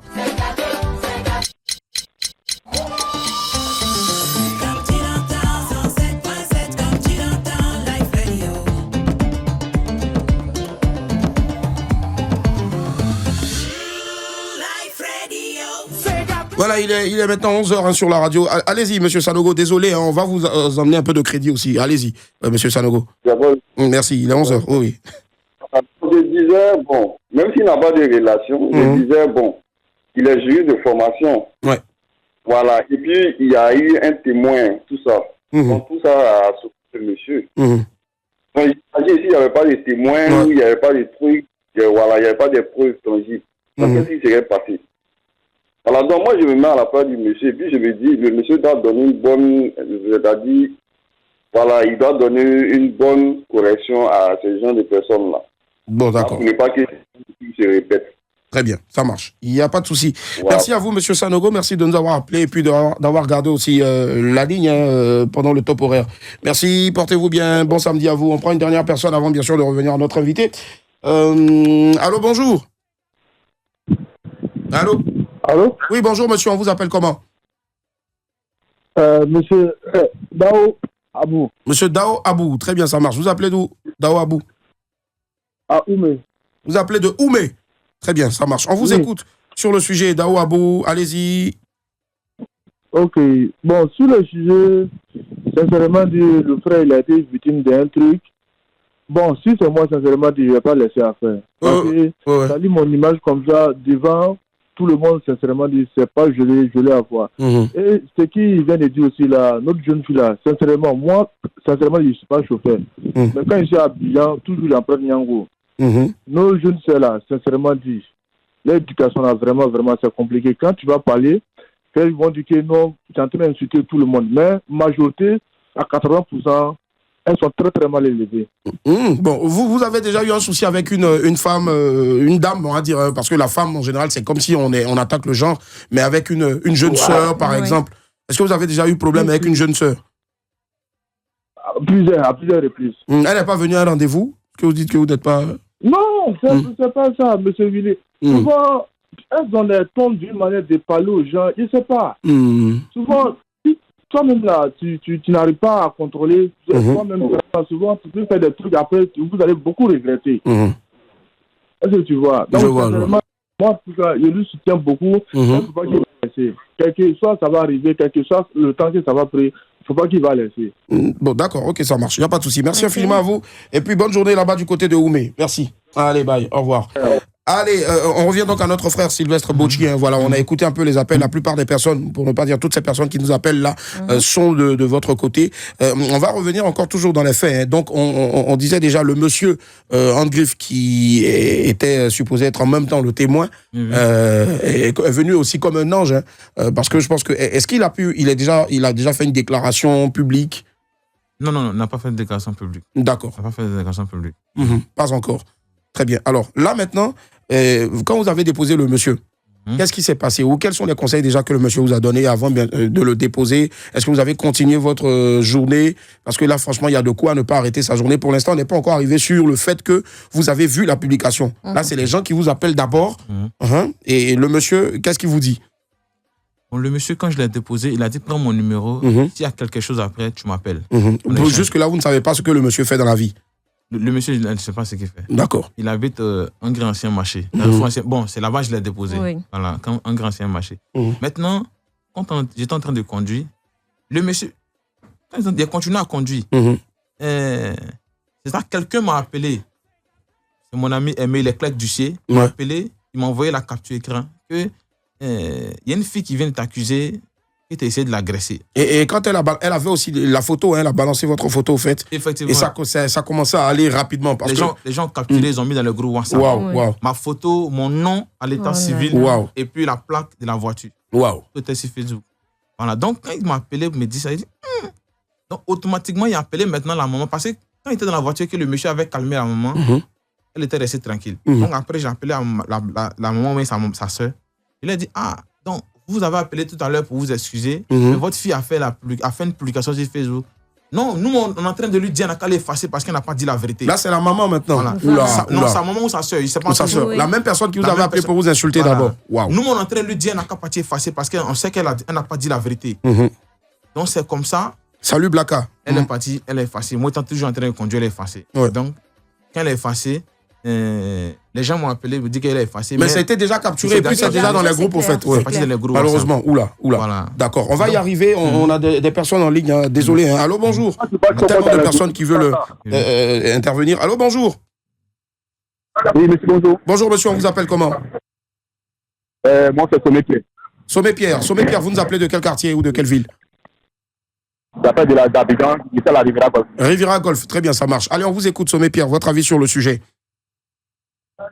Voilà, il est maintenant 11h sur la radio. Allez-y, monsieur Sanogo. Désolé, on va vous emmener un peu de crédit aussi. Allez-y, monsieur Sanogo. Merci, il est 11h. Oui. Je disais, bon, même s'il n'a pas de relation, je disais, bon, il est juriste de formation. Ouais. Voilà. Et puis, il y a eu un témoin, tout ça. Donc, tout ça a sauvé le monsieur. Donc, ici, il n'y avait pas de témoins, il n'y avait pas de trucs, voilà, il n'y avait pas de preuves tangibles. Donc, qu'est-ce qui serait passé? Alors, donc, moi, je me mets à la place du monsieur, et puis je me dis, le monsieur doit donner une bonne, c'est-à-dire, voilà, il doit donner une bonne correction à ces gens de personnes-là. Bon, d'accord. Pour ne pas que se répète. Très bien, ça marche. Il n'y a pas de souci. Wow. Merci à vous, monsieur Sanogo. Merci de nous avoir appelés et puis d'avoir gardé aussi la ligne pendant le top horaire. Merci, portez-vous bien. Bon samedi à vous. On prend une dernière personne avant, bien sûr, de revenir à notre invité. Allô, bonjour. Allô? Allô? Oui, bonjour, monsieur. On vous appelle comment? Monsieur Dao Abou. Monsieur Dao Abou. Très bien, ça marche. Vous appelez d'où? Dao Abou. À Oumé. Vous appelez de Oumé. Très bien, ça marche. On vous écoute sur le sujet. Dao Abou, allez-y. Ok. Bon, sur le sujet, sincèrement, le frère, il a été victime d'un truc. Bon, si c'est moi, sincèrement, je ne vais pas laisser à faire. Ça lit mon image comme ça devant tout le monde, sincèrement, dit c'est pas je l'ai à voir. Et ce qu'il vient de dire aussi là, notre jeune fille là, sincèrement, moi, sincèrement, je ne suis pas chauffeur. Mais quand je suis à Abidjan, toujours j'emprunte Nyango. Nos jeunes sœurs là, sincèrement, disent l'éducation là, vraiment, c'est compliqué. Quand tu vas parler, ils vont dire que non, tu es en train d'insulter tout le monde. Mais majorité, à 80%, elles sont très très mal élevées. Bon, vous avez déjà eu un souci avec une femme, une dame, on va dire, parce que la femme en général, c'est comme si on attaque le genre, mais avec une jeune sœur, par exemple. Est-ce que vous avez déjà eu problème avec une jeune sœur? À plusieurs reprises. Elle n'est pas venue à un rendez-vous? Que vous dites que vous n'êtes pas... Non, c'est pas ça, monsieur Willy. Souvent, elles ont les tons d'une manière de parler aux gens, je ne sais pas. Souvent, toi-même là, tu n'arrives pas à contrôler. Toi-même, souvent, tu peux faire des trucs, après, vous allez beaucoup regretter. Est-ce que tu vois? Donc, moi, tout ça, je lui soutiens beaucoup. Il ne faut pas qu'il va laisser. Quel que soit, ça va arriver, quel que soit le temps que ça va prendre. Il ne faut pas qu'il va laisser. Bon, d'accord, ok, ça marche. Il n'y a pas de souci. Merci infiniment à vous. Et puis, bonne journée là-bas du côté de Oumé. Merci. Allez, bye. Au revoir. Allez, on revient donc à notre frère Sylvestre Botchi. Voilà, on a écouté un peu les appels. La plupart des personnes, pour ne pas dire toutes ces personnes qui nous appellent là, sont de votre côté. On va revenir encore toujours dans les faits. Donc, on disait déjà le monsieur Andgriff qui était supposé être en même temps le témoin est venu aussi comme un ange, parce que je pense que est-ce qu'il a déjà fait une déclaration publique? Non, il n'a pas fait de déclaration publique. D'accord. Il n'a pas fait de déclaration publique. Pas encore. Très bien. Alors là maintenant, quand vous avez déposé le monsieur, qu'est-ce qui s'est passé? Ou quels sont les conseils déjà que le monsieur vous a donnés avant de le déposer? Est-ce que vous avez continué votre journée? Parce que là, franchement, il y a de quoi ne pas arrêter sa journée. Pour l'instant, on n'est pas encore arrivé sur le fait que vous avez vu la publication. Là, c'est les gens qui vous appellent d'abord. Et le monsieur, qu'est-ce qu'il vous dit? Bon, le monsieur, quand je l'ai déposé, il a dit prends mon numéro. S'il y a quelque chose après, tu m'appelles. Jusque-là, vous ne savez pas ce que le monsieur fait dans la vie? Le monsieur, je ne sais pas ce qu'il fait. D'accord. Il habite un grand ancien marché. Bon, c'est là-bas que je l'ai déposé. Voilà, un grand ancien marché. Maintenant, quand j'étais en train de conduire, le monsieur, il a continué à conduire. C'est ça, quelqu'un m'a appelé. C'est mon ami Aimé Leclerc Ducier. Il m'a appelé, il m'a envoyé la capture écran que il y a une fille qui vient de t'accuser et tu as essayé de l'agresser. Et quand elle avait aussi la photo, elle a balancé votre photo, au fait. Effectivement. Et ça commençait à aller rapidement. Parce les gens capturés, ils ont mis dans le groupe WhatsApp. Ma photo, mon nom à l'état civil, et puis la plaque de la voiture. Tout était sur Facebook. Voilà. Donc, quand il m'a appelé, il me dit ça, il dit, Donc, automatiquement, il a appelé maintenant la maman. Parce que quand il était dans la voiture, que le monsieur avait calmé la maman, elle était restée tranquille. Donc après, j'ai appelé la maman et sa soeur. Il a dit, donc vous avez appelé tout à l'heure pour vous excuser, mais votre fille a fait une publication sur Facebook. Non, nous, on est en train de lui dire qu'elle est effacée parce qu'elle n'a pas dit la vérité. Là, c'est la maman maintenant. Voilà. Non, sa maman ou sa soeur. La même personne qui vous avait appelé pour vous insulter d'abord. Wow. Nous, on est en train de lui dire qu'elle n'a pas été effacée parce qu'on sait qu'elle n'a pas dit la vérité. Donc, c'est comme ça. Salut, Blaka. Elle est partie, elle est effacée. Moi, étant toujours en train de conduire, elle est effacée. Donc, quand elle est effacée, les gens m'ont appelé pour dire qu'elle est effacée. Mais ça a été déjà capturé et puis c'est déjà dans les groupes, en fait. C'est parti dans les groupes. Malheureusement, oula. Voilà. D'accord, on va y arriver. On a des personnes en ligne. Hein. Désolé. Hein. Allô, bonjour. Tellement de personnes qui veulent intervenir. Allô, bonjour. Oui, monsieur, bonjour. Bonjour, monsieur. On vous appelle comment? Moi, c'est Sommet Pierre. Sommet Pierre, vous nous appelez de quel quartier ou de quelle ville? J'appelle de d'Abidjan, ici à la Riviera Golf. Riviera Golf, très bien, ça marche. Allez, on vous écoute, Sommet Pierre. Votre avis sur le sujet?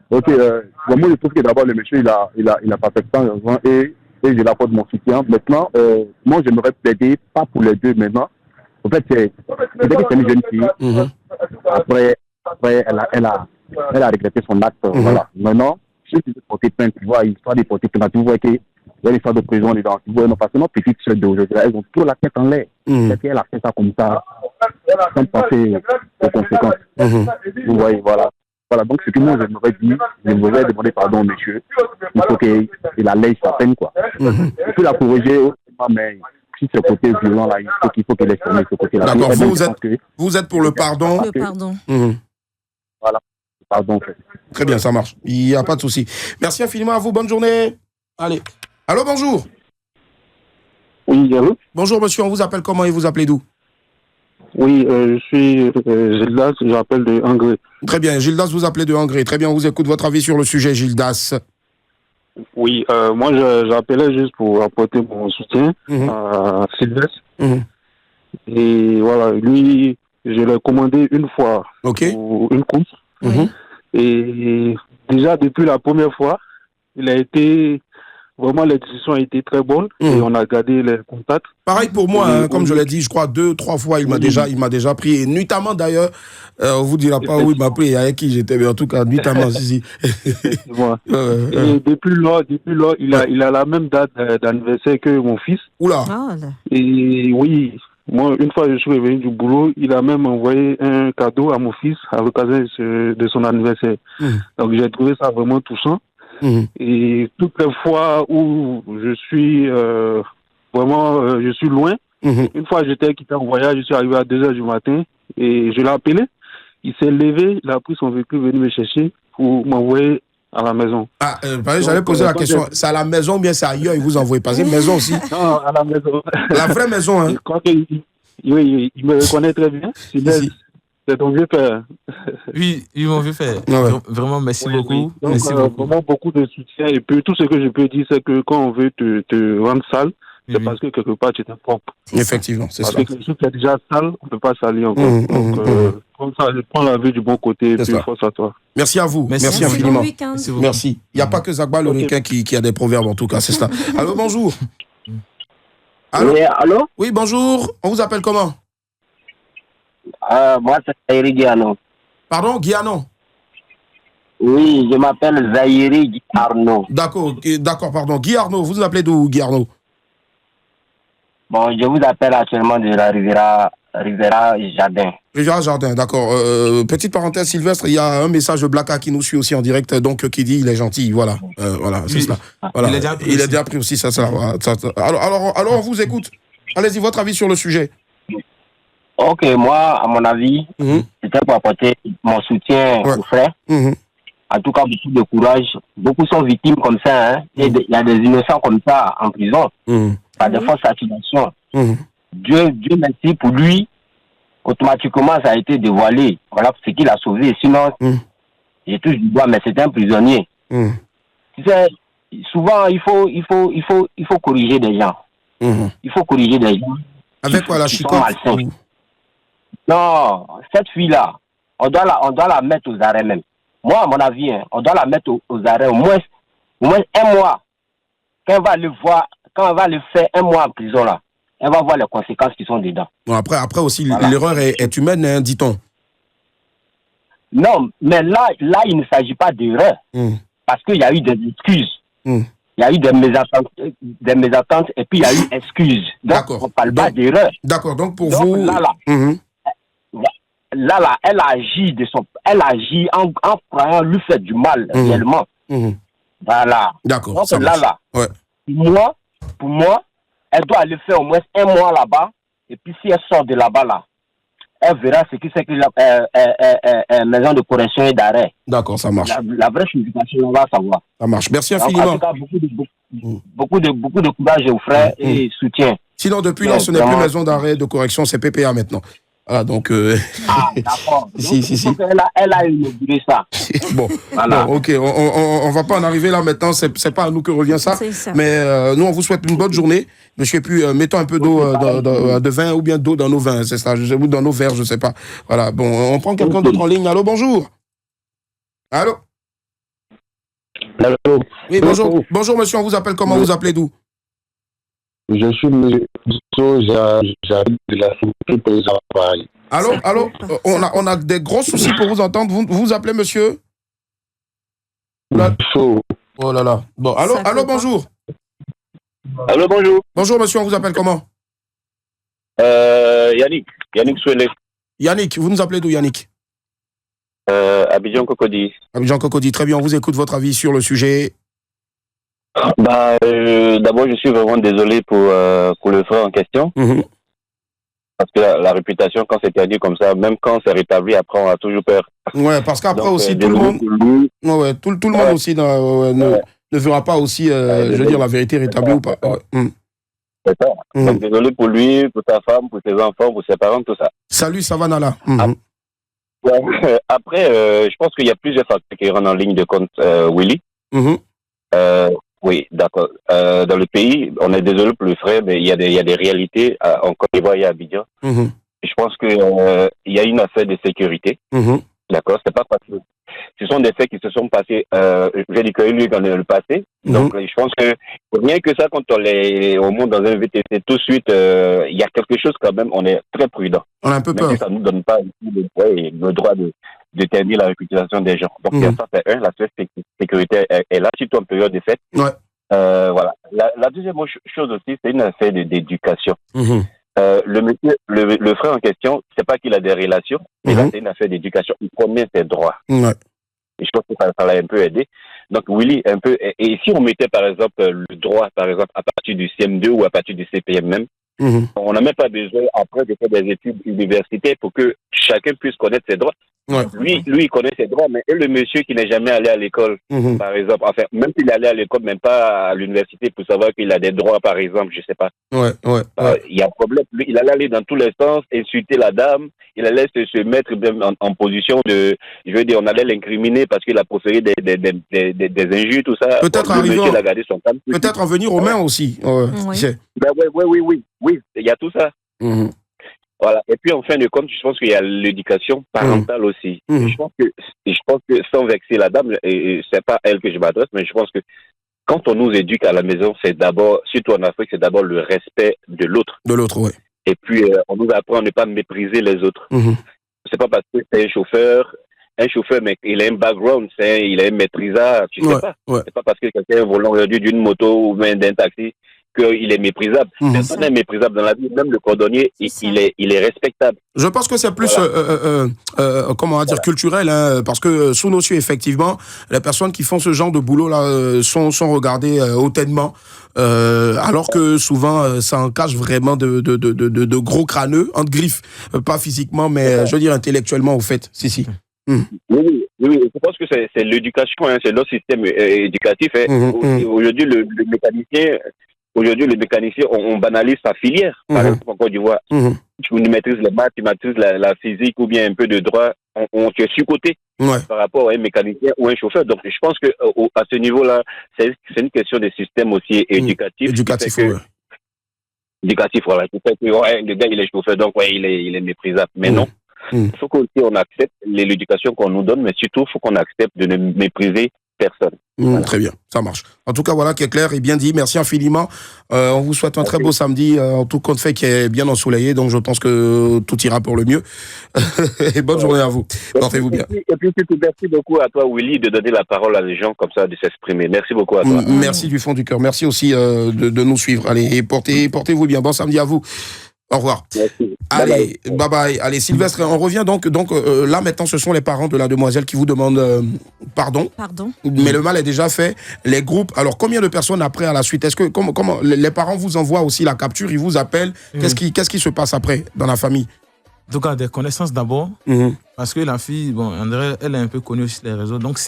Ok, moi je trouve que d'abord le monsieur il a parfaitement raison et je l'apporte mon soutien. Maintenant, moi j'aimerais plaider pas pour les deux maintenant. En fait, c'est une jeune fille. Après elle a regretté son acte. Voilà. Maintenant, si tu veux porter plainte, tu vois, histoire de porter plainte, tu vois qu'il y a l'histoire de prison dedans. Tu vois, non, parce que nos petites soeurs d'aujourd'hui, elles ont toujours la tête en l'air. Et puis elle a fait ça comme ça, sans penser aux conséquences. Vous voyez, voilà. Voilà, donc ce que moi j'aimerais dire, j'aimerais demander pardon au monsieur. Il faut qu'il allège sa peine, quoi. Il faut la corriger, mais si ce côté violent là, il faut qu'il laisse tomber ce côté-là. D'accord, vous êtes pour le pardon. Le pardon. Voilà, le pardon en fait. Très bien, ça marche. Il n'y a pas de souci. Merci infiniment à vous, bonne journée. Allez. Allô, bonjour. Oui, allô. Bonjour monsieur, on vous appelle comment et vous appelez d'où? Oui, je suis Gildas, j'appelle de Hongrie. Très bien, Gildas, vous appelez de Hongrie. Très bien, on vous écoute votre avis sur le sujet, Gildas. Oui, moi j'appelais juste pour apporter mon soutien à Sylvestre. Et voilà, lui, je l'ai commandé une fois pour une course. Et déjà depuis la première fois, il a été... Vraiment, les décisions ont été très bonnes et on a gardé les contacts. Pareil pour moi, hein, comme je l'ai dit, je crois 2-3 fois, il m'a déjà pris. Et nuitamment d'ailleurs, on vous dira pas où il m'a pris et avec qui j'étais, mais en tout cas, nuitamment, si. Et depuis lors, il a la même date d'anniversaire que mon fils. Oula. Et oui, moi, une fois je suis revenu du boulot, il a même envoyé un cadeau à mon fils à l'occasion de son anniversaire. Donc j'ai trouvé ça vraiment touchant. Et toutes les fois où je suis je suis loin, une fois j'étais quitté en voyage, je suis arrivé à 2h du matin et je l'ai appelé, il s'est levé, il a pris son véhicule, venu me chercher pour m'envoyer à la maison. J'allais poser la question, c'est à la maison ou bien c'est ailleurs, il vous envoie pas, c'est une maison aussi? Non, à la maison. La vraie maison, hein? Oui, il me reconnaît très bien. C'est ton vieux père. Oui, mon vieux père. Vraiment, merci beaucoup. Donc, merci beaucoup. Vraiment beaucoup de soutien. Et puis, tout ce que je peux dire, c'est que quand on veut te rendre sale, c'est parce que quelque part, tu es propre. Effectivement, c'est ça. Parce que quelque chose qui est déjà sale, on ne peut pas salir encore. Donc, comme ça, je prends la vie du bon côté et puis force à toi. Merci à vous. Merci infiniment. Merci. Il n'y a pas que Zagba le requin qui a des proverbes, en tout cas, c'est ça. Allô, bonjour. Allô? Oui, allô? Oui, bonjour. On vous appelle comment? Moi, c'est Zahiri Guiano. Pardon, Guiano? Oui, je m'appelle Zahiri Guy Arnaud. D'accord, pardon. Guy Arnaud, vous appelez d'où, Guy Arnaud? Bon, je vous appelle actuellement de la Riviera Jardin. Riviera Jardin, d'accord. Petite parenthèse, Sylvestre, il y a un message de Blaka qui nous suit aussi en direct, donc qui dit il est gentil, voilà. Voilà, c'est cela. Voilà. Il a déjà pris aussi ça. Alors, on vous écoute. Allez-y, votre avis sur le sujet. Ok, moi, à mon avis, c'était pour apporter mon soutien aux frères. En tout cas, beaucoup de courage. Beaucoup sont victimes comme ça. Hein. Et il y a des innocents comme ça en prison. Par des fausses accusations. Dieu merci pour lui. Automatiquement, ça a été dévoilé. Voilà ce qu'il a sauvé. Sinon, je touche du bois, mais c'était un prisonnier. Tu sais, souvent, il faut corriger des gens. Il faut corriger des gens. Avec quoi, la chicotte? Non, cette fille-là, on doit la mettre aux arrêts même. Moi, à mon avis, on doit la mettre aux arrêts au moins 1 mois. Quand on va le faire 1 mois en prison, là, elle va voir les conséquences qui sont dedans. Bon, après aussi, l'erreur est humaine, hein, dit-on. Non, mais là, il ne s'agit pas d'erreur. Parce qu'il y a eu des excuses. Il y a eu des mésattentes et puis il y a eu excuses. Donc, on ne parle pas d'erreur. D'accord, donc pour vous... Là, elle agit en croyant lui faire du mal, réellement. Voilà. D'accord. Donc pour moi, elle doit aller faire au moins 1 mois là-bas. Et puis si elle sort de là-bas, elle verra ce qui c'est que la maison de correction et d'arrêt. D'accord, ça marche. La vraie signification, on va savoir. Ça marche. Merci infiniment. En tout cas, beaucoup de courage aux frères et soutien. Sinon, depuis là, ce n'est plus maison d'arrêt de correction, c'est PPA maintenant. Voilà, donc... d'accord. Si. Elle a inauguré ça. Bon, ok, on va pas en arriver là maintenant, c'est pas à nous que revient ça. Mais nous, on vous souhaite une bonne journée. Monsieur, puis mettons un peu d'eau, de vin ou bien d'eau dans nos vins, c'est ça, ou dans nos verres, je sais pas. Voilà, bon, on prend quelqu'un d'autre en ligne. Allô, bonjour. Allô. Oui, bonjour. Bonjour, monsieur, on vous appelle comment? Vous appelez d'où? Je suis monsieur j'arrive de la sécurité paysan Paris. Allô, on a des gros soucis pour vous entendre. Vous appelez monsieur? Oh là là. Bon, allô, bonjour. Allô, bonjour. Bonjour monsieur, on vous appelle comment? Yannick Souelé. Yannick, vous nous appelez d'où, Yannick? Abidjan Cocody. Abidjan Cocody, très bien, on vous écoute, votre avis sur le sujet. D'abord, je suis vraiment désolé pour le frère en question. Parce que la réputation, quand c'est perdu comme ça, même quand c'est rétabli, après, on a toujours peur. Ouais, parce qu'après aussi, tout le monde... Ouais, tout le monde aussi ne verra pas aussi, je veux dire, la vérité rétablie ou pas. C'est ça. Donc, désolé pour lui, pour sa femme, pour ses enfants, pour ses parents, tout ça. Salut, Savannah. Après, je pense qu'il y a plusieurs facteurs qui rentrent en ligne de compte, Willy. Oui, d'accord. Dans le pays, on est désolé pour le frère, mais il y a des réalités en Côte d'Ivoire et à Abidjan. Je pense que il y a une affaire de sécurité. D'accord, c'est pas facile. Ce sont des faits qui se sont passés, j'ai dit que lui dans le passé. Donc, je pense que rien que ça, quand on monte dans un VTC, tout de suite, il y a quelque chose quand même, on est très prudent. On a un peu peur. Même si ça nous donne pas le droit de déterminer la réputation des gens. Donc, ça fait la sécurité est là, surtout en période de fête. Voilà. La deuxième chose aussi, c'est une affaire d'éducation. Le frère en question, c'est pas qu'il a des relations, mais là, c'est une affaire d'éducation. Il connaît ses droits. Et je pense que ça l'a un peu aidé. Donc, Willy, un peu, et si on mettait, par exemple, le droit, par exemple, à partir du CM2 ou à partir du CPM même, on n'a même pas besoin, après, de faire des études universitaires pour que chacun puisse connaître ses droits. Lui, il connaît ses droits, mais le monsieur qui n'est jamais allé à l'école, par exemple, enfin, même s'il est allé à l'école, même pas à l'université pour savoir qu'il a des droits, par exemple, je sais pas. Il y a un problème. Lui, il allait aller dans tous les sens, insulter la dame, il allait se mettre en position de, je veux dire, on allait l'incriminer parce qu'il a proféré des injures, tout ça. Peut-être en venir aux mains aussi. Oui, il y a tout ça. Voilà. Et puis, en fin de compte, je pense qu'il y a l'éducation parentale aussi. Je pense que sans vexer la dame, et c'est pas elle que je m'adresse, mais je pense que quand on nous éduque à la maison, c'est d'abord, surtout en Afrique, c'est d'abord le respect de l'autre. De l'autre, oui. Et puis, on nous apprend à ne pas mépriser les autres. C'est pas parce que c'est un chauffeur, mais il a un background, il est maîtrisable, tu sais pas. C'est pas parce que quelqu'un est volant aujourd'hui d'une moto ou même d'un taxi qu'il est méprisable. Personne n'est méprisable dans la vie. Même le cordonnier, il est respectable. Je pense que c'est plus, comment on va dire, culturel, hein, parce que sous nos cieux, effectivement, les personnes qui font ce genre de boulot-là sont regardées hautement, alors que souvent, ça en cache vraiment de gros crâneux, entre griffes, pas physiquement, mais je veux dire intellectuellement, au fait. Si. Oui, je pense que c'est l'éducation, hein, c'est notre système éducatif. Aujourd'hui, le mécanicien, on banalise sa filière. Par exemple, en Côte d'Ivoire, tu maîtrises les maths, tu maîtrises la physique ou bien un peu de droit, tu es surcoté par rapport à un mécanicien ou un chauffeur. Donc, je pense que à ce niveau-là, c'est une question de système aussi éducatif. Éducatif, voilà. Qui fait que le gars, il est chauffeur, donc il est méprisable. Mais non. Il faut qu'on accepte l'éducation qu'on nous donne, mais surtout, il faut qu'on accepte de ne mépriser personne. Voilà. Très bien, ça marche. En tout cas, voilà qui est clair et bien dit. Merci infiniment. On vous souhaite un très beau samedi, en tout compte fait qui est bien ensoleillé. Donc, je pense que tout ira pour le mieux. Et bonne journée à vous. Portez-vous bien. Et puis, merci beaucoup à toi, Willy, de donner la parole à les gens comme ça, de s'exprimer. Merci beaucoup à toi. Merci du fond du cœur. Merci aussi de nous suivre. Allez, et portez-vous bien. Bon samedi à vous. Au revoir. Merci. Allez, bye bye. Allez, Sylvestre, on revient donc là maintenant, ce sont les parents de la demoiselle qui vous demandent pardon. Pardon. Mais le mal est déjà fait. Les groupes. Alors, combien de personnes après à la suite? Est-ce que comment les parents vous envoient aussi la capture? Ils vous appellent. Qu'est-ce qui se passe après dans la famille? En tout cas, des connaissances d'abord. Parce que la fille, bon, André, elle est un peu connue sur les réseaux. Donc,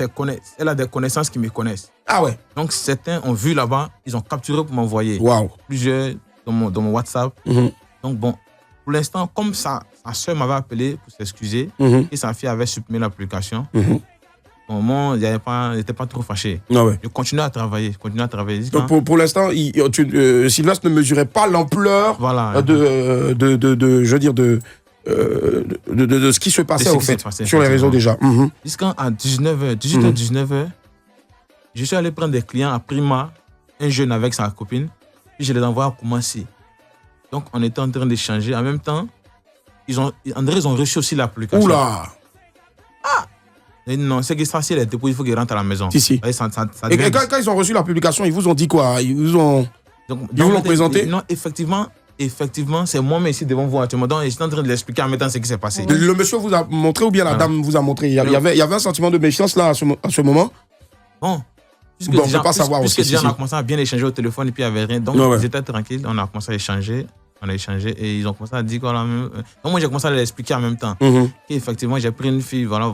elle a des connaissances qui me connaissent. Ah ouais. Donc, certains ont vu là-bas, ils ont capturé pour m'envoyer. Waouh. Plusieurs dans mon WhatsApp. Donc bon, pour l'instant, comme sa soeur m'avait appelé pour s'excuser et sa fille avait supprimé l'application, bon, moi, je n'étais pas trop fâché. Ah ouais. Je continuais à travailler. Donc pour l'instant, Sylvestre ne mesurait pas l'ampleur de ce qui se passait sur les réseaux déjà. Jusqu'à 18h, je suis allé prendre des clients à Prima, un jeune avec sa copine, puis je les envoie à Koumassi. Donc, on était en train d'échanger. En même temps, André, ils ont reçu aussi l'application. Oula! Ah! Et non, c'est que ça, si elle est déposée, il faut qu'il rentre à la maison. Si. Et quand ils ont reçu la publication, ils vous ont dit quoi? Ils vous ont présenté? Non, effectivement, c'est moi-même ici devant vous actuellement. Donc, j'étais en train de l'expliquer en même temps ce qui s'est passé. Le monsieur vous a montré ou bien la dame vous a montré? Il y avait un sentiment de méfiance là à ce moment? Bon, on ne peut pas savoir aussi. Puisque déjà, on a commencé à bien échanger au téléphone et puis il n'y avait rien. Donc, ils étaient tranquilles. On a commencé à échanger. Et ils ont commencé à dire quoi là même. Donc, moi, j'ai commencé à leur expliquer en même temps. Qu'effectivement, j'ai pris une fille, voilà.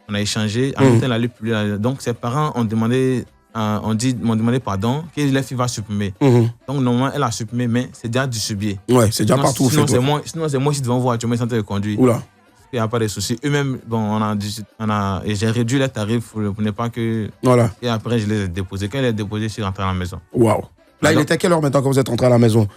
On a échangé. En même temps, elle allait plus. Donc, ses parents m'ont demandé pardon, que la fille va supprimer. Donc, normalement, elle a supprimé, mais c'est déjà distribué. Ouais, c'est déjà partout. Sinon, c'est moi qui devant voir, tu me sens de conduire. Oula. Il n'y a pas de souci. Eux-mêmes, bon, j'ai réduit les tarifs pour ne pas que. Voilà. Et après, je les ai déposés. Quand je les ai déposés, je suis rentré à la maison. Waouh. Là, il était à quelle heure maintenant quand vous êtes rentré à la maison?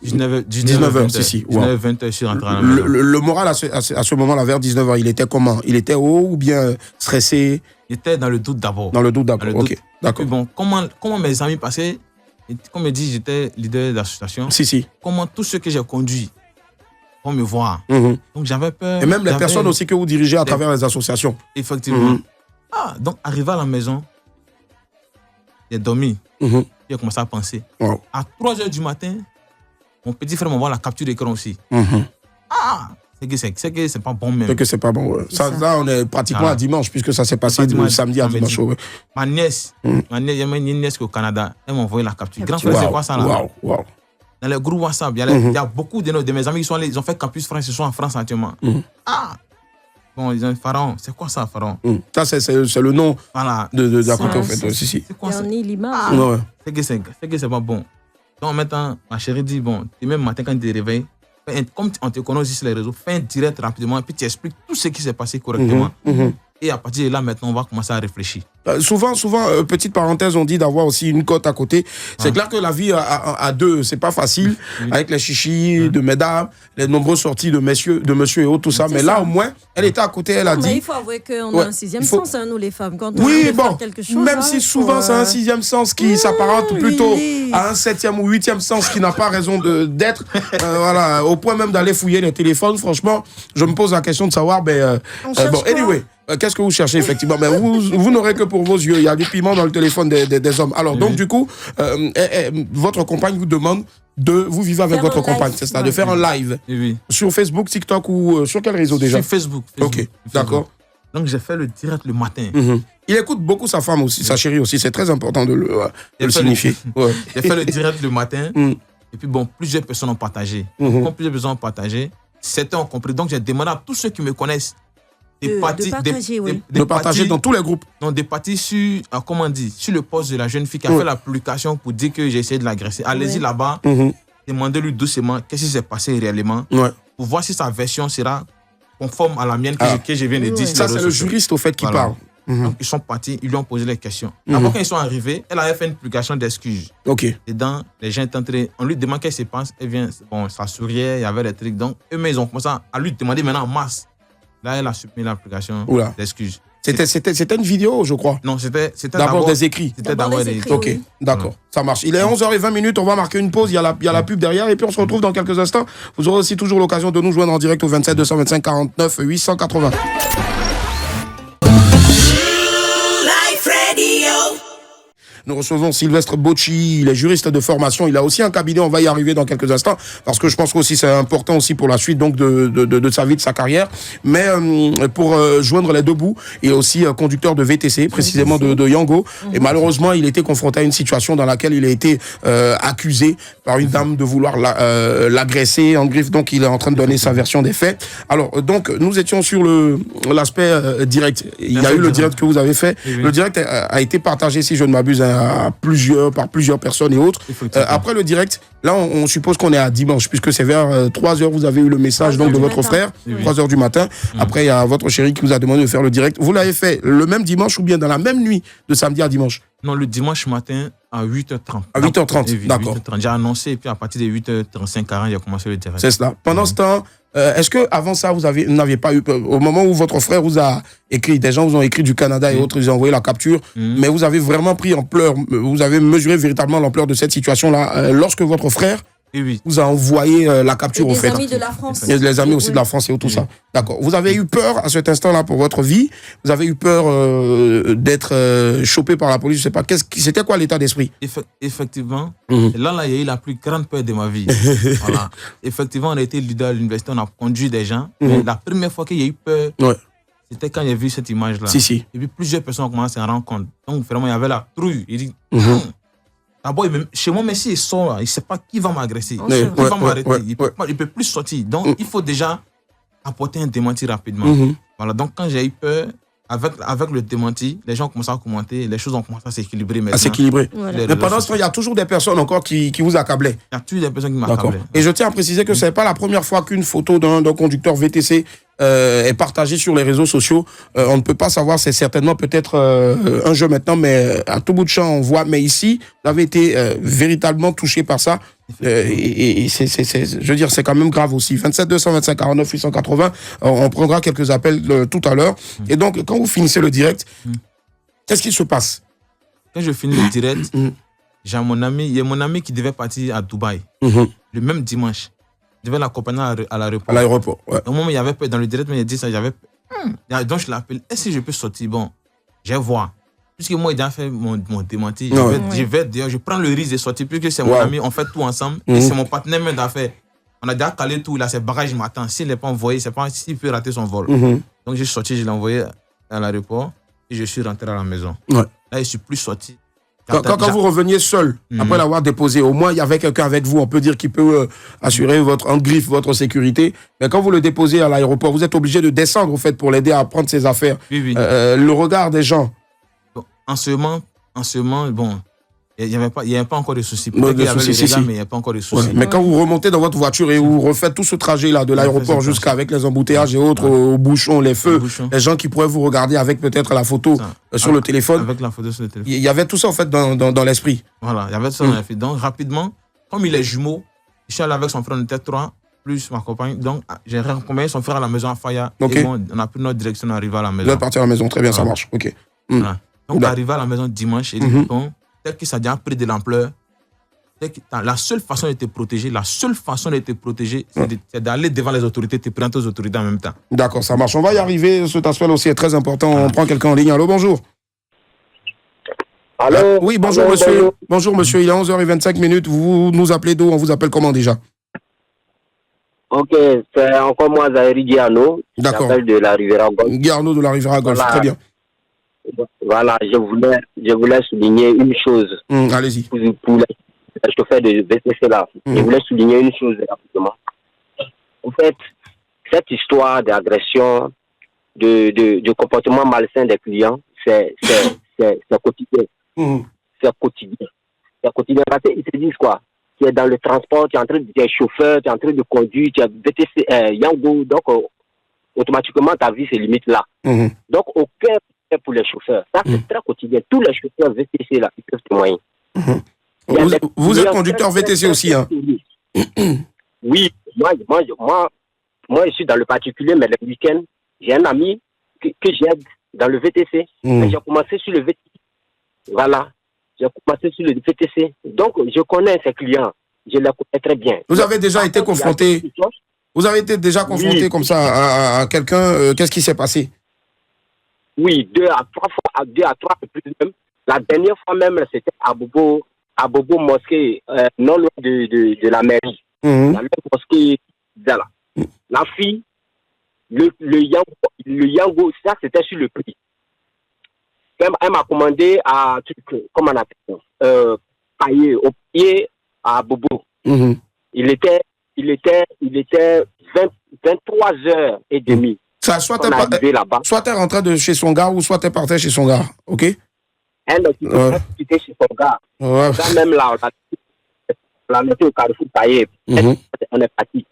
19h, si. 19h, 20h, je suis rentré à la maison. Le moral à ce moment-là, vers 19h, il était comment? Il était haut ou bien stressé? Il était dans le doute d'abord. Dans le doute d'abord, ok. D'accord. Bon, comment mes amis passaient, comme je dis, j'étais leader d'association. Si. Comment tous ceux que j'ai conduits vont me voir. Donc j'avais peur. Et même les personnes aussi que vous dirigez à travers les associations. Effectivement. Donc arrivé à la maison, j'ai dormi. J'ai commencé à penser. Wow. À 3h du matin, mon petit frère m'envoie la capture d'écran aussi. C'est que c'est pas bon même. C'est que c'est pas bon. Ouais. Ça, là, on est pratiquement à dimanche, puisque ça s'est passé de samedi à dimanche. Ouais. Ma nièce, il y a une nièce au Canada, elle m'a envoyé la capture. Grand frère, c'est quoi ça là? Wow. Dans les groupes WhatsApp, il y a beaucoup de mes amis qui sont allés, ils ont fait campus France, ils sont en France actuellement. Bon, ils ont Pharaon. C'est quoi ça, Pharaon? Ça, c'est le nom de la côté, en fait. C'est quoi ça? C'est que c'est pas bon. Donc maintenant, ma chérie dit, bon, même matin quand tu te réveilles, comme on te connaît aussi sur les réseaux, fais un direct rapidement, puis tu expliques tout ce qui s'est passé correctement. Et à partir de là, maintenant, on va commencer à réfléchir. Souvent, petite parenthèse, on dit d'avoir aussi une cote à côté. C'est clair que la vie à deux, c'est pas facile, avec les chichis de mesdames, les nombreuses sorties de monsieur et autres, tout ça. Mais là, au moins, elle était à côté, elle a dit... Mais il faut avouer qu'on a un sixième sens, nous, les femmes. Quand on veut faire quelque chose, même si souvent, c'est un sixième sens qui s'apparente plutôt à un septième ou huitième sens qui n'a pas raison d'être. Voilà, au point même d'aller fouiller les téléphones. Franchement, je me pose la question de savoir... bon, anyway... Qu'est-ce que vous cherchez effectivement? Mais vous n'aurez que pour vos yeux. Il y a du piment dans le téléphone des hommes. Alors donc du coup, votre compagne vous demande vous vivez avec votre compagne, c'est ça, de faire un live sur Facebook, TikTok ou sur quel réseau déjà? Sur Facebook. Ok, d'accord. Donc j'ai fait le direct le matin. Il écoute beaucoup sa femme aussi, sa chérie aussi. C'est très important de le signifier. J'ai fait le direct le matin. Et puis bon, plusieurs personnes ont partagé. Comme plusieurs personnes ont partagé, certains ont compris. Donc j'ai demandé à tous ceux qui me connaissent de partager dans tous les groupes. Non, des parties sur, sur le poste de la jeune fille qui a fait la publication pour dire que j'ai essayé de l'agresser. Allez-y là-bas, demandez-lui doucement qu'est-ce qui s'est passé réellement pour voir si sa version sera conforme à la mienne que je viens de dire. Ça, c'est le juriste au fait qui parle. Donc, ils sont partis, ils lui ont posé les questions. D'abord, quand ils sont arrivés, elle avait fait une publication d'excuses. Dedans, les gens étaient entrés, on lui demande qu'est-ce qui se passe. Elle vient, bon, ça souriait, il y avait des trucs. Donc, eux-mêmes, ils ont commencé à lui demander maintenant en masse. Là, elle a supprimé l'application d'excuses. C'était une vidéo, je crois. Non, c'était d'abord des écrits. C'était d'abord des écrits. Ok, d'accord, ça marche. Il est 11h20, on va marquer une pause, il y a la pub derrière, et puis on se retrouve dans quelques instants. Vous aurez aussi toujours l'occasion de nous joindre en direct au 27 225 49 880. Nous recevons Sylvestre Bocci, il est juriste de formation, il a aussi un cabinet, on va y arriver dans quelques instants, parce que je pense que c'est important aussi pour la suite donc de sa vie, de sa carrière. Mais pour joindre les deux bouts, il est aussi conducteur de VTC, précisément de Yango, et malheureusement il était confronté à une situation dans laquelle il a été accusé par une dame de vouloir l'agresser en griffe, donc il est en train de donner sa version des faits. Alors donc nous étions sur l'aspect direct, il y a eu le direct que vous avez fait, le direct a été partagé, si je ne m'abuse, par plusieurs personnes et autres. Après le direct, là on suppose qu'on est à dimanche, puisque c'est vers 3h, vous avez eu le message donc de votre frère, 3h du matin. Après il y a votre chéri qui vous a demandé de faire le direct. Vous l'avez fait le même dimanche ou bien dans la même nuit de samedi à dimanche? Non, le dimanche matin à 8h30. À 8h30, d'accord. 8h30. J'ai annoncé et puis à partir de 8h35, 40, j'ai commencé le direct. C'est cela. Pendant ce temps, est-ce que avant ça, vous n'aviez pas eu, au moment où votre frère vous a écrit, des gens vous ont écrit du Canada et autres, ils ont envoyé la capture, mais vous avez vraiment pris ampleur, vous avez mesuré véritablement l'ampleur de cette situation-là lorsque votre frère vous a envoyé la capture au fait. Les amis de la France. Et les amis aussi de la France et tout ça. D'accord. Vous avez eu peur à cet instant-là pour votre vie? Vous avez eu peur d'être chopé par la police? Je sais pas. C'était quoi l'état d'esprit? Effectivement. Là, il y a eu la plus grande peur de ma vie. Voilà. Effectivement, on a été leader à l'université, on a conduit des gens. Mais la première fois qu'il y a eu peur, c'était quand j'ai vu cette image-là. Si. Et puis plusieurs personnes ont commencé à se rendre compte. Donc vraiment, il y avait la trouille. Il dit, d'abord, chez moi, mais s'il sort, il ne sait pas qui va m'agresser, qui va m'arrêter. Il ne peut plus sortir. Donc, il faut déjà apporter un démenti rapidement. Voilà. Donc, quand j'ai eu peur, avec le démenti, les gens ont commencé à commenter, les choses ont commencé à s'équilibrer maintenant. À s'équilibrer. Voilà. Mais pendant ce temps, il y a toujours des personnes encore qui vous accablaient. Il y a toujours des personnes qui m'accablaient. Et je tiens à préciser que ce n'est pas la première fois qu'une photo d'un conducteur VTC est partagée sur les réseaux sociaux. On ne peut pas savoir, c'est certainement peut-être un jeu maintenant, mais à tout bout de champ, on voit. Mais ici, vous avez été véritablement touché par ça. Et je veux dire, c'est quand même grave aussi. 27 225 49 880, on prendra quelques appels tout à l'heure. Et donc, quand vous finissez le direct, qu'est-ce qui se passe? Quand je finis le direct, il y a mon ami qui devait partir à Dubaï, le même dimanche. Je devais l'accompagner à l'aéroport. À l'aéroport, ouais. Au moment où il y avait peur, dans le direct, mais il a dit ça, j'avais peur. Donc, je l'appelle. Est-ce que je peux sortir? Bon, je vais voir. Puisque moi, il a fait mon démenti. Je vais d'ailleurs, je prends le risque de sortir, puisque c'est mon ami, on fait tout ensemble. Et c'est mon partenaire même d'affaires. On a déjà calé tout, il a ses bagages, il m'attend. S'il n'est pas envoyé, c'est pas s'il peut rater son vol. Donc, j'ai sorti, je l'ai envoyé à l'aéroport et je suis rentré à la maison. Là, je ne suis plus sorti. Quand vous reveniez seul, après l'avoir déposé, au moins il y avait quelqu'un avec vous, on peut dire, qui peut assurer en griffe votre sécurité. Mais quand vous le déposez à l'aéroport, vous êtes obligé de descendre, au fait, pour l'aider à prendre ses affaires. Le regard des gens. Bon, en ce moment, bon, il n'y avait pas encore de soucis. Mais il n'y a pas encore de soucis. Mais quand vous remontez dans votre voiture et vous refaites tout ce trajet-là, de l'aéroport jusqu'avec les embouteillages et autres, aux bouchons, les feux, les gens qui pourraient vous regarder avec peut-être la photo sur le téléphone. Avec la photo sur le téléphone. Il y avait tout ça, en fait, dans l'esprit. Voilà, il y avait tout ça dans l'esprit. Donc, rapidement, comme il est jumeau, je suis allé avec son frère, on était 3, plus ma compagne. Donc, j'ai raccompagné son frère à la maison à Faya. Et bon, on a pris notre direction, on est arrivé à la maison. Vous êtes parti à la maison, très bien, ça marche. Ok. Voilà. Donc, arrivé à la maison dimanche, et bon, tel que ça a déjà pris de l'ampleur, la seule façon de te protéger, c'est d'aller devant les autorités, te présenter aux autorités en même temps. D'accord, ça marche. On va y arriver. Cet aspect aussi est très important. On prend quelqu'un en ligne. Allô, bonjour. Allô. Oui, bonjour, monsieur. Bonjour, monsieur. Il est 11h25. Vous nous appelez d'où? On vous appelle comment déjà? Ok, c'est encore moi, Zahiri Guiano. D'accord. J'appelle de la Riviera Golf. Guiano de la Riviera Golf, voilà. Très bien. Voilà, je voulais souligner une chose. Allez-y. Pour les chauffeurs de VTC là. Je voulais souligner une chose rapidement. En fait, cette histoire d'agression, de comportement malsain des clients, c'est quotidien. C'est quotidien. C'est quotidien. Parce qu'ils se disent quoi? Tu es dans le transport, tu es chauffeur, tu es en train de conduire, tu es VTC, Yango, donc automatiquement ta vie se limite là. Donc aucun pour les chauffeurs. Ça, c'est très quotidien. Tous les chauffeurs VTC, là, ils peuvent témoigner. Vous êtes conducteur VTC aussi, hein? Oui, moi, je suis dans le particulier, mais le week-end, j'ai un ami que j'aide dans le VTC. J'ai commencé sur le VTC. Voilà. J'ai commencé sur le VTC. Donc, je connais ces clients. Je les connais très bien. Vous avez déjà été confronté. Vous avez été déjà confronté comme ça à quelqu'un. Qu'est-ce qui s'est passé? Oui, 2 à 3 fois, 2 à 3 plus même. La dernière fois même, c'était à Bobo Mosquée, non loin de la mairie. La même mosquée, là. La fille, le Yango, ça c'était sur le prix. Elle m'a commandé à, comment on appelle ça, pailler au pied à Bobo. Il était 23h30. Ça, soit elle rentrait de chez son gars ou soit elle partait chez son gars, ok? Elle quittait chez son gars. Ça même là, on l'a noté au Carrefour taillé. On est parti.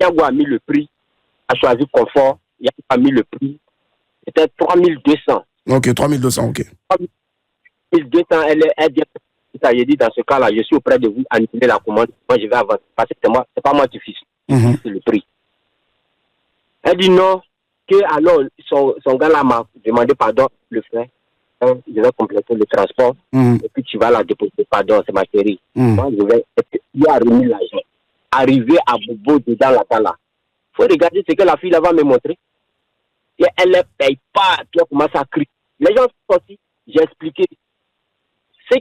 Yango a mis le prix, a choisi confort. Yango a mis le prix. C'était 3200. Ok, 3200, ok. 3200, elle dit, dit dans ce cas-là, je suis auprès de vous, annuler la commande. Moi, je vais avancer. Parce que c'est pas moi qui fixe. C'est le prix. Elle dit non, que alors, son gars-là m'a demandé pardon, le frère. Je vais compléter le transport. Et puis tu vas la déposer. Pardon, c'est ma chérie. Moi, je vais. Il a remis l'argent. Arrivé à Bobo dedans la là. Il faut regarder ce que la fille là va me montrer. Et elle ne paye pas. Tu vois comment ça crie. Les gens sont sortis. J'ai expliqué. Ceux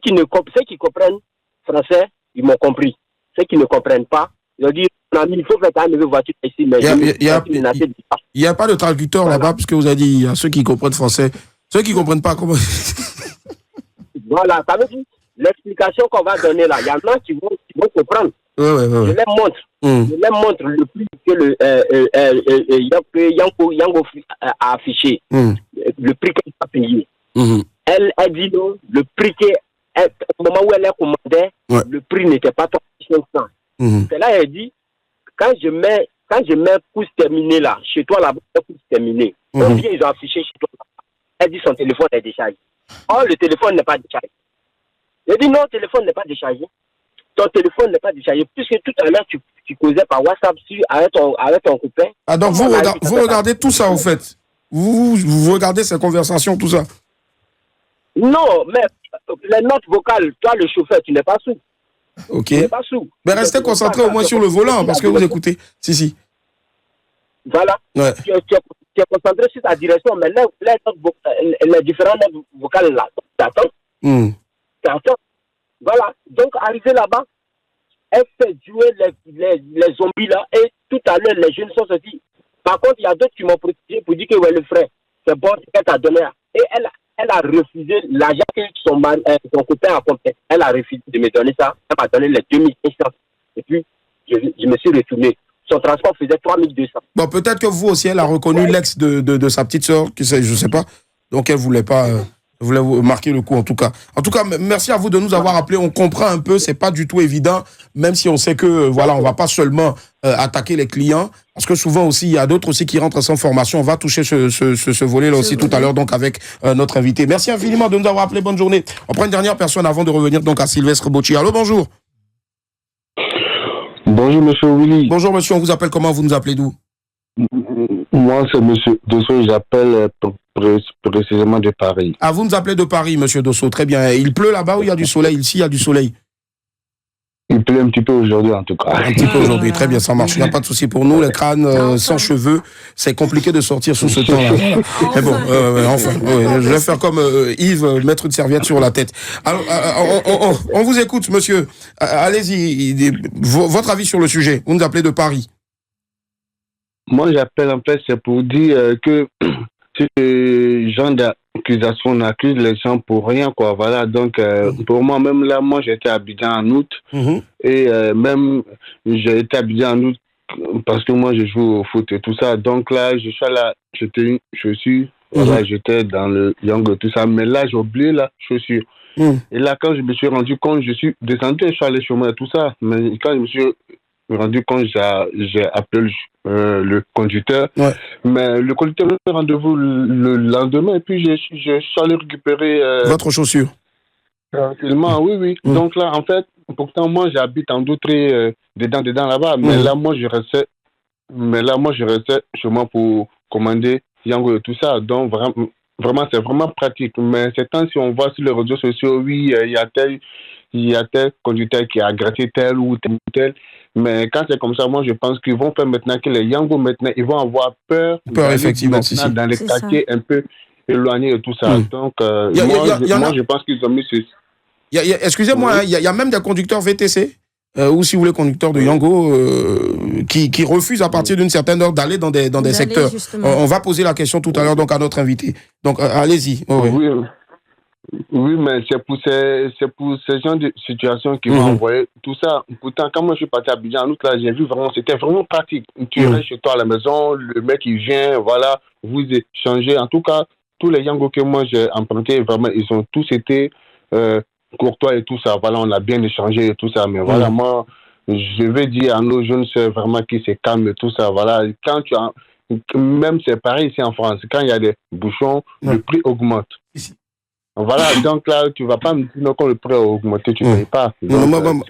qui comprennent français, ils m'ont compris. Ceux qui ne comprennent pas, ils ont dit il faut faire quand même une voiture ici. Mais il n'y a pas de traducteur là-bas, puisque vous avez dit il y a ceux qui comprennent français. Ceux qui ne comprennent pas comment. Voilà, ça veut dire l'explication qu'on va donner là. Il y en a qui vont comprendre. Je les montre. Je les montre le prix que Yango a affiché. Le prix qu'elle a payé. Elle dit non, le prix au moment où elle a commandé, le prix n'était pas 3500. C'est là elle dit, quand je mets pouce terminé là, chez toi là-bas, pouce terminé. Combien ils ont affiché chez toi? Elle dit son téléphone est déchargé. Oh, le téléphone n'est pas déchargé. Elle dit non, le téléphone n'est pas déchargé. Ton téléphone n'est pas déchargé. Puisque tout à l'heure, tu causais par WhatsApp avec ton copain. Ah, donc vous regardez tout ça, en fait. Vous regardez ces conversations, tout ça. Non, mais les notes vocales, toi, le chauffeur, tu n'es pas sous. Ok. Tu n'es pas sous. Mais restez concentré au moins sur le volant, parce que vous écoutez. Si. Voilà. Ouais. Tu es concentré sur ta direction, mais les différentes notes vocales là, t'attends. T'attends. Voilà. Donc, arrivé là-bas, elle fait jouer les zombies là, et tout à l'heure, les jeunes sont sortis. Par contre, il y a d'autres qui m'ont protégé pour dire que ouais, le frère, c'est bon, ce qu'elle t'a donné. Et elle a refusé l'argent que son copain a compté. Elle a refusé de me donner ça. Elle m'a donné les 2500. Et puis, je me suis retourné. Son transport faisait 3200. Bon, peut-être que vous aussi, elle a reconnu l'ex de sa petite sœur, je ne sais pas. Donc, elle ne voulait pas voulait vous marquer le coup, en tout cas. En tout cas, merci à vous de nous avoir appelés. On comprend un peu, c'est pas du tout évident, même si on sait que, voilà, on va pas seulement attaquer les clients, parce que souvent aussi, il y a d'autres aussi qui rentrent sans formation. On va toucher ce volet-là aussi tout à l'heure, donc avec notre invité. Merci infiniment de nous avoir appelés. Bonne journée. On prend une dernière personne avant de revenir donc à Sylvestre Bocci. Allô, bonjour. Bonjour, monsieur Willy. Bonjour, monsieur. On vous appelle comment? Vous nous appelez d'où? Moi, c'est monsieur Dosso. J'appelle précisément de Paris. Ah, vous nous appelez de Paris, monsieur Dosso. Très bien. Il pleut là-bas ou il y a du soleil? Ici, il y a du soleil. Il pleut un petit peu aujourd'hui, en tout cas. Un petit peu aujourd'hui. Très bien, ça marche. Il n'y a pas de souci pour nous. Les crânes sans cheveux, c'est compliqué de sortir sous ce temps-là. Mais bon, enfin, je vais faire comme Yves, mettre une serviette sur la tête. Alors, on vous écoute, monsieur. Allez-y. Votre avis sur le sujet. Vous nous appelez de Paris. Moi, j'appelle en fait, c'est pour dire que ce genre d'accusation, on accuse les gens pour rien, quoi. Voilà, donc pour moi, même là, moi, j'étais à Abidjan en août. Et même, j'ai été à Abidjan en août parce que moi, je joue au foot et tout ça. Donc là, je suis là, voilà, j'étais dans le Yang, tout ça. Mais là, j'ai oublié la chaussure. Et là, quand je me suis rendu compte, je suis descendu et je suis allé chez moi et tout ça. Mais quand je me suis rendu compte, j'ai appelé le conducteur. Mais le conducteur m'a fait rendez-vous le lendemain et puis je suis allé récupérer votre chaussure. Tranquillement, oui. Donc là, en fait, pourtant, moi, j'habite en Doutré, dedans là-bas. Mais là, moi, je restais chez moi pour commander Yango et tout ça. Donc, vraiment, Vraiment, c'est vraiment pratique. Mais c'est quand si on voit sur les réseaux sociaux, oui, il y a tel conducteur qui a agressé tel ou tel. Mais quand c'est comme ça, moi, je pense qu'ils vont faire maintenant que les Yango, maintenant, ils vont avoir peur effectivement, dans les quartiers un peu éloignés et tout ça. Donc, moi, je pense qu'ils ont mis ceci. Excusez-moi, il y a même des conducteurs VTC ou si vous voulez conducteurs de Yango qui refusent à partir d'une certaine heure d'aller dans des secteurs. On va poser la question tout à l'heure donc à notre invité. Donc allez-y. Oui, mais c'est pour ces genres de situations qui vont envoyer tout ça. Pourtant, quand moi je suis parti à Abidjan, nous, là, j'ai vu vraiment, c'était vraiment pratique. Tu restes chez toi à la maison, le mec il vient, voilà, vous échangez. En tout cas, tous les Yango que moi j'ai empruntés, vraiment, ils ont tous été courtois et tout ça. Voilà, on a bien échangé et tout ça. Mais voilà, moi, je vais dire à nos jeunes sœurs vraiment qui se calment et tout ça. Voilà, quand même c'est pareil ici en France, quand il y a des bouchons, le prix augmente. Voilà, donc là, tu ne vas pas me dire que le prix a augmenté, tu ne payes pas. Donc,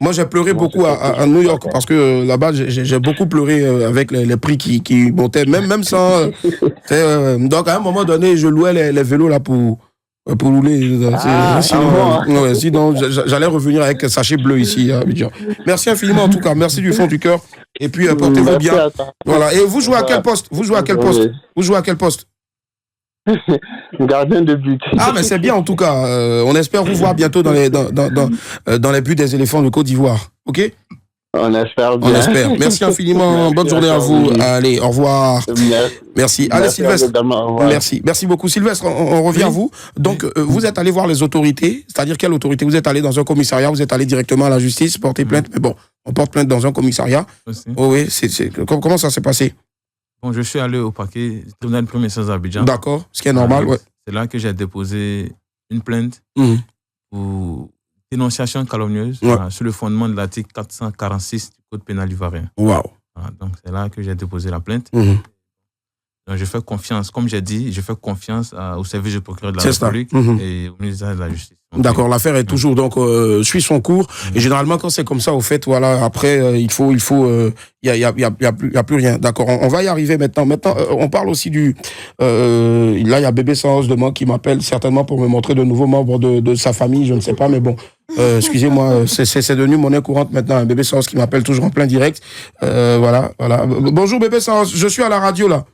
moi, j'ai pleuré beaucoup à New York parce que là-bas, j'ai beaucoup pleuré avec les prix qui montaient, même sans. Donc, à un moment donné, je louais les vélos là pour rouler. Sinon, j'allais revenir avec un sachet bleu ici à Abidjan. Merci infiniment en tout cas, merci du fond du cœur. Et puis, portez-vous bien. Voilà. Et vous jouez à quel poste? Vous jouez à quel poste? Gardien de but. Ah, mais c'est bien en tout cas. On espère vous voir bientôt dans les buts des éléphants de Côte d'Ivoire. Ok? On espère bien. On espère. Merci infiniment. Bonne journée à vous. Allez, au revoir. Merci. Allez, Sylvestre. Merci beaucoup. Sylvestre, on revient à vous. Donc, vous êtes allé voir les autorités. C'est-à-dire quelle autorité? Vous êtes allé dans un commissariat, vous êtes allé directement à la justice, porter plainte. Mais bon, on porte plainte dans un commissariat. Oh, oui, comment ça s'est passé? Bon, je suis allé au parquet tribunal de première instance d'Abidjan. D'accord, ce qui est normal, ouais. C'est là que j'ai déposé une plainte pour dénonciation calomnieuse sur le fondement de l'article 446 du Code pénal ivoirien. Wow. Donc, c'est là que j'ai déposé la plainte. Donc, je fais confiance, comme j'ai dit, je fais confiance au service du procureur de la République et au ministère de la Justice. D'accord, l'affaire est toujours suit son cours. Et généralement, quand c'est comme ça, au fait, voilà, après, il y a plus rien. D'accord, on va y arriver maintenant. Maintenant, on parle aussi là, il y a Bébé Sans demain qui m'appelle certainement pour me montrer de nouveaux membres de sa famille, je ne sais pas, mais bon. Excusez-moi, c'est devenu monnaie courante maintenant. Un Bébé Sans qui m'appelle toujours en plein direct. Voilà. Bonjour Bébé Sans, je suis à la radio là.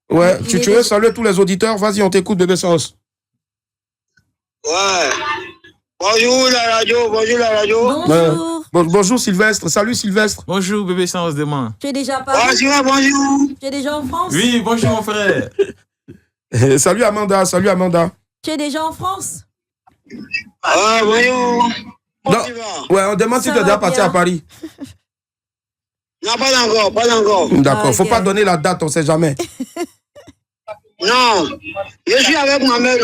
Ouais, tu veux saluer tous les auditeurs? Vas-y, on t'écoute, Bébé Sans. Ouais. Bonjour la radio. Bonjour. Bonjour Sylvestre. Salut Sylvestre. Bonjour Bébé Sans demain. Tu es déjà parti? Bonjour. Tu es déjà en France? Oui, bonjour mon frère. Salut Amanda. Tu es déjà en France? Ah, bonjour. Ouais, on demande si tu es déjà parti à Paris. Non, pas encore. D'accord, faut pas donner la date, on sait jamais. Non, je suis avec ma mère,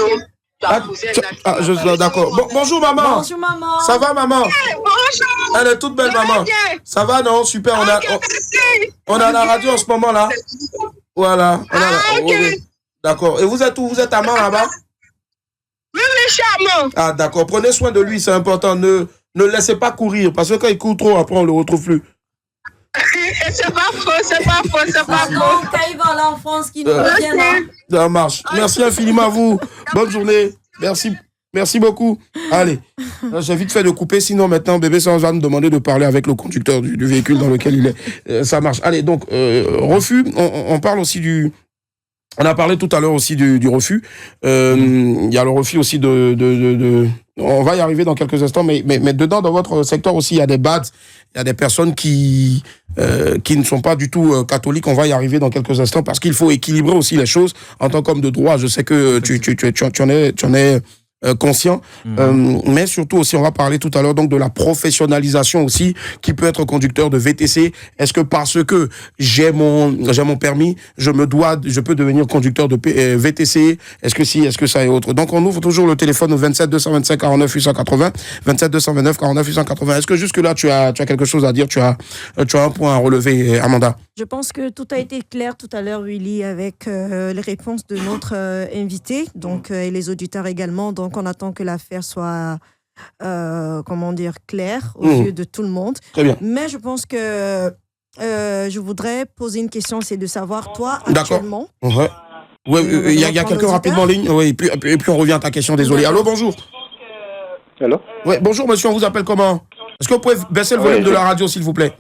d'accord. Bonjour maman. Bonjour maman. Ça va maman? Bonjour. Elle est toute belle maman. Ça va non? Super, on a la radio en ce moment là. Voilà. D'accord. Et vous êtes où? Vous êtes à Mans là-bas? Oui, je suis à Mans. Ah d'accord, prenez soin de lui, c'est important. Ne le laissez pas courir, parce que quand il court trop, après on le retrouve plus. C'est pas faux. Quand il va là en France, qu'il nous revient là. Ça marche. Merci infiniment à vous. Bonne journée. Merci beaucoup. Allez, j'ai vite fait de couper, sinon maintenant Bébé Sans va nous demander de parler avec le conducteur du véhicule dans lequel il est. Ça marche. Allez, donc, refus, on parle aussi on a parlé tout à l'heure aussi du refus. Il y a le refus aussi on va y arriver dans quelques instants, mais dedans, dans votre secteur aussi, il y a des BAD, il y a des personnes qui ne sont pas du tout catholiques. On va y arriver dans quelques instants parce qu'il faut équilibrer aussi les choses en tant qu'homme de droit. Je sais que tu en es conscient, mais surtout aussi, on va parler tout à l'heure donc de la professionnalisation aussi qui peut être conducteur de VTC. Est-ce que parce que j'ai mon permis, je peux devenir conducteur de VTC? Est-ce que ça est autre? Donc on ouvre toujours le téléphone au 27 225 49 880, 27 229 49 880. Est-ce que jusque là tu as quelque chose à dire? Tu as un point à relever, Amanda? Je pense que tout a été clair tout à l'heure, Willy, avec les réponses de notre invité, donc et les auditeurs également. Donc on attend que l'affaire soit claire aux yeux de tout le monde. Très bien. Mais je pense que je voudrais poser une question, c'est de savoir, toi, actuellement... D'accord. Oui, il y a quelqu'un rapidement en ligne. Oui, et puis on revient à ta question, désolé. Allô, bonjour. Allô. Oui, bonjour monsieur, on vous appelle comment? Est-ce que vous pouvez baisser le volume de la radio, s'il vous plaît?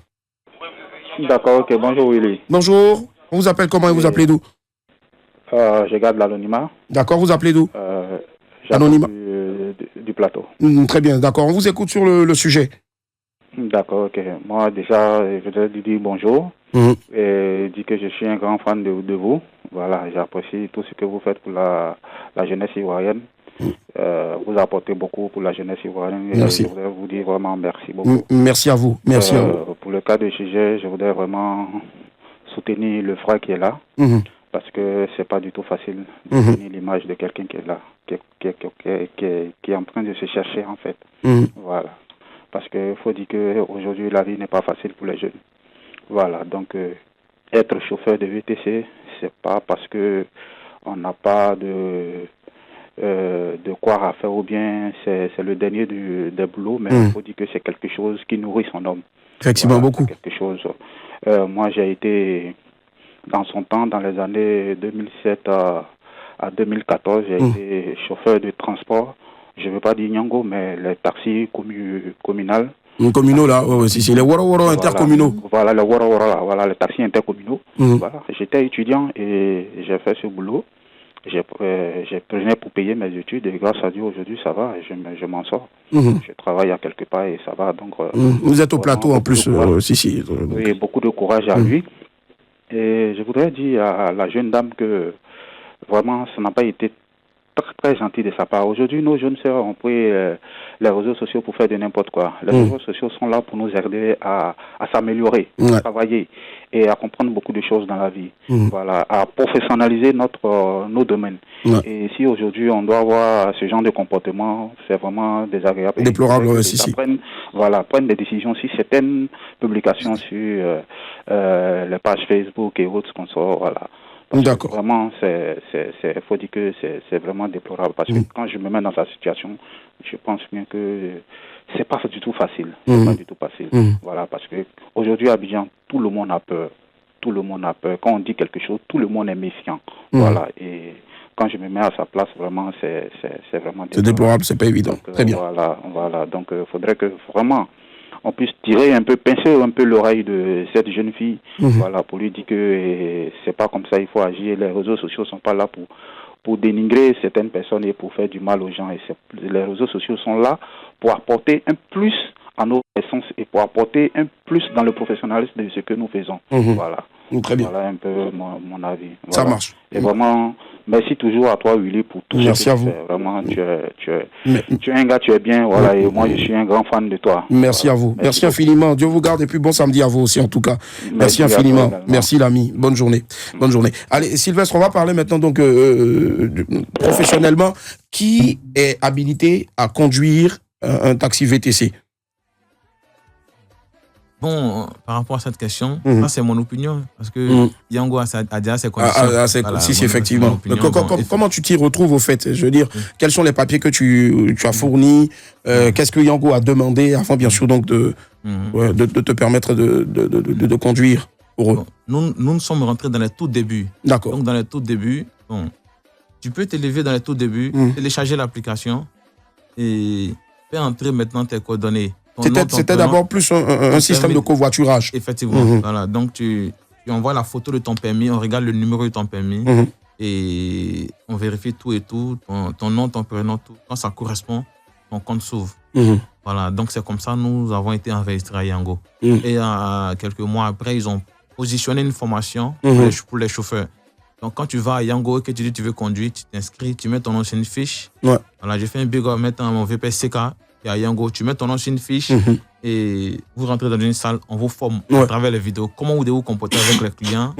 D'accord, ok. Bonjour Willy. Bonjour. On vous appelle comment et vous appelez d'où? Je garde l'anonymat. D'accord, vous appelez d'où? Anonymat. Du plateau. Très bien, d'accord. On vous écoute sur le sujet. D'accord, ok. Moi, déjà, je voudrais dire bonjour et dire que je suis un grand fan de vous. Voilà, j'apprécie tout ce que vous faites pour la jeunesse ivoirienne. Vous apportez beaucoup pour la jeunesse ivoirienne. Merci. Je voudrais vous dire vraiment merci beaucoup. Merci à vous. Merci à vous. Pour le cas de sujet, je voudrais vraiment soutenir le frère qui est là. Parce que c'est pas du tout facile de soutenir l'image de quelqu'un qui est là, qui est en train de se chercher en fait. Voilà. Parce qu'il faut dire qu'aujourd'hui, la vie n'est pas facile pour les jeunes. Voilà, donc être chauffeur de VTC, c'est pas parce que on n'a pas de quoi à faire ou bien c'est le dernier des boulots, mais il faut dire que c'est quelque chose qui nourrit son homme. Effectivement, voilà, beaucoup. Quelque chose. Moi, j'ai été, dans son temps, dans les années 2007 à 2014, j'ai été chauffeur de transport. Je ne veux pas dire Nyango, mais les taxis communaux. Communaux, là, c'est les Woro intercommunaux. Voilà, les Woro, voilà, les taxis intercommunaux. Voilà. J'étais étudiant et j'ai fait ce boulot. J'ai prenais pour payer mes études et grâce à Dieu, aujourd'hui, ça va. Je m'en sors. Je travaille à quelque part et ça va. Donc, vous êtes au plateau en plus, si. Oui, beaucoup de courage à lui. Et je voudrais dire à la jeune dame que vraiment, ça n'a pas été très gentil de sa part. Aujourd'hui, nos jeunes sœurs ont pris les réseaux sociaux pour faire de n'importe quoi. Les réseaux sociaux sont là pour nous aider à s'améliorer, à travailler et à comprendre beaucoup de choses dans la vie. Voilà, à professionnaliser nos domaines. Et si aujourd'hui on doit avoir ce genre de comportement, c'est vraiment désagréable. Déplorable, si. Prennent des décisions sur certaines publications sur les pages Facebook et autres sponsors, voilà. D'accord. Vraiment, faut dire que c'est vraiment déplorable parce que quand je me mets dans sa situation, je pense bien que c'est pas du tout facile. C'est pas du tout facile. Voilà, parce que aujourd'hui à Abidjan, tout le monde a peur. Tout le monde a peur. Quand on dit quelque chose, tout le monde est méfiant. Voilà. Et quand je me mets à sa place, vraiment, c'est vraiment déplorable. C'est déplorable, c'est pas évident. Donc, très bien. Voilà. Donc, il faudrait que vraiment on puisse tirer un peu, pincer un peu l'oreille de cette jeune fille, voilà, pour lui dire que c'est pas comme ça, il faut agir. Les réseaux sociaux sont pas là pour dénigrer certaines personnes et pour faire du mal aux gens. Et les réseaux sociaux sont là pour apporter un plus à nos essences et pour apporter un plus dans le professionnalisme de ce que nous faisons. Voilà. Très bien. Voilà un peu mon avis. Voilà. Ça marche. Et vraiment, merci toujours à toi, Willy, pour tout merci ce que à vous. tu fais. Vraiment, tu es un gars, tu es bien, voilà, et moi, je suis un grand fan de toi. Merci voilà. à vous. Merci infiniment. Dieu vous garde et puis bon samedi à vous aussi, en tout cas. Merci infiniment. Merci, l'ami. Bonne journée. Bonne journée. Allez, Sylvestre, on va parler maintenant, donc, professionnellement. Qui est habilité à conduire un taxi VTC? Bon, par rapport à cette question, ça c'est mon opinion, parce que Yango a déjà ses conditions. Si, effectivement. Comment tu t'y retrouves au fait? Je veux dire, quels sont les papiers que tu as fournis? Qu'est-ce que Yango a demandé avant, bien sûr, donc de te permettre de conduire pour eux? Nous sommes rentrés dans les tout débuts. D'accord. Donc dans les tout débuts, tu peux t'élever dans les tout débuts, télécharger l'application et faire entrer maintenant tes coordonnées. C'était d'abord plus un système de covoiturage. Effectivement. Voilà. Donc, tu envoies la photo de ton permis, on regarde le numéro de ton permis et on vérifie tout et tout, ton nom, ton prénom, tout. Quand ça correspond, ton compte s'ouvre. Voilà. Donc, c'est comme ça nous avons été enregistrés à Yango. Et quelques mois après, ils ont positionné une formation pour les chauffeurs. Donc, quand tu vas à Yango et que tu dis que tu veux conduire, tu t'inscris, tu mets ton nom sur une fiche. Voilà, j'ai fait un big up mettre mon VPCK. Et à Yango, tu mets ton nom sur une fiche et vous rentrez dans une salle, on vous forme à travers les vidéos. Comment vous devez vous comporter avec les clients,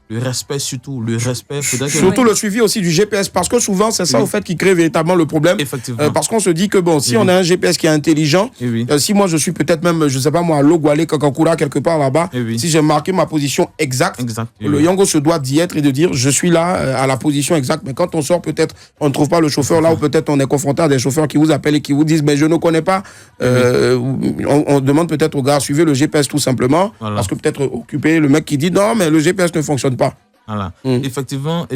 le respect surtout, le respect. Surtout le suivi aussi du GPS, parce que souvent c'est ça au fait qui crée véritablement le problème. Effectivement. Parce qu'on se dit que bon, si on a un GPS qui est intelligent, si moi je suis peut-être même, je sais pas moi, à Logwale, Kakakura, quelque part là-bas, si j'ai marqué ma position exacte, le Yango se doit d'y être et de dire je suis là à la position exacte. Mais quand on sort, peut-être on ne trouve pas le chauffeur là, ou peut-être on est confronté à des chauffeurs qui vous appellent et qui vous disent mais je ne connais pas. On on demande peut-être au gars, suivez le GPS tout simplement, parce que peut-être occupé, le mec qui dit non, mais le GPS ne fonctionne pas. Voilà. Effectivement,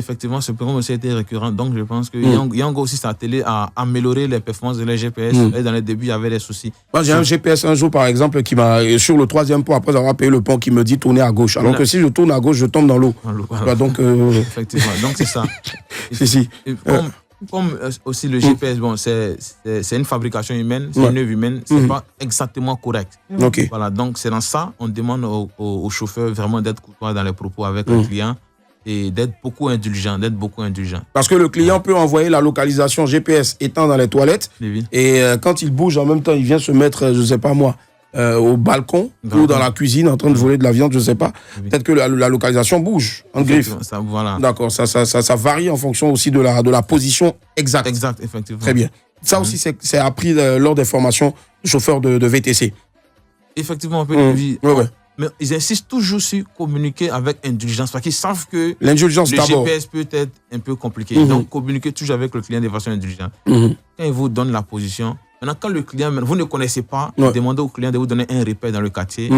ce programme aussi a été récurrent. Donc, je pense que Yang aussi, sa télé a amélioré les performances de les GPS. Et dans les débuts, il y avait des soucis. Moi, j'ai un GPS un jour, par exemple, qui m'a, sur le 3e pont, après avoir payé le pont, qui me dit tourner à gauche. Alors que si je tourne à gauche, je tombe dans l'eau. Voilà. Donc, effectivement. Donc, c'est ça. si. Comme aussi le GPS, bon, c'est une fabrication humaine, c'est une œuvre humaine, c'est pas exactement correct. Voilà, donc c'est dans ça, on demande au chauffeur vraiment d'être courtois dans les propos avec le client et d'être beaucoup indulgent, Parce que le client peut envoyer la localisation GPS étant dans les toilettes et quand il bouge en même temps, il vient se mettre, je sais pas moi, au balcon ou dans la cuisine en train de voler de la viande, je sais pas. Peut-être que la localisation bouge en griffe. Voilà. D'accord, ça varie en fonction aussi de la position exacte. Exact, effectivement. Très bien. Ça aussi, c'est appris lors des formations de chauffeurs de VTC. Effectivement, on peut dire. Mais ils insistent toujours sur communiquer avec indulgence parce qu'ils savent que le GPS peut être un peu compliqué. Donc, communiquez toujours avec le client de façon indulgente. Quand il vous donne la position, maintenant, quand le client, vous ne connaissez pas, demandez au client de vous donner un repère dans le quartier.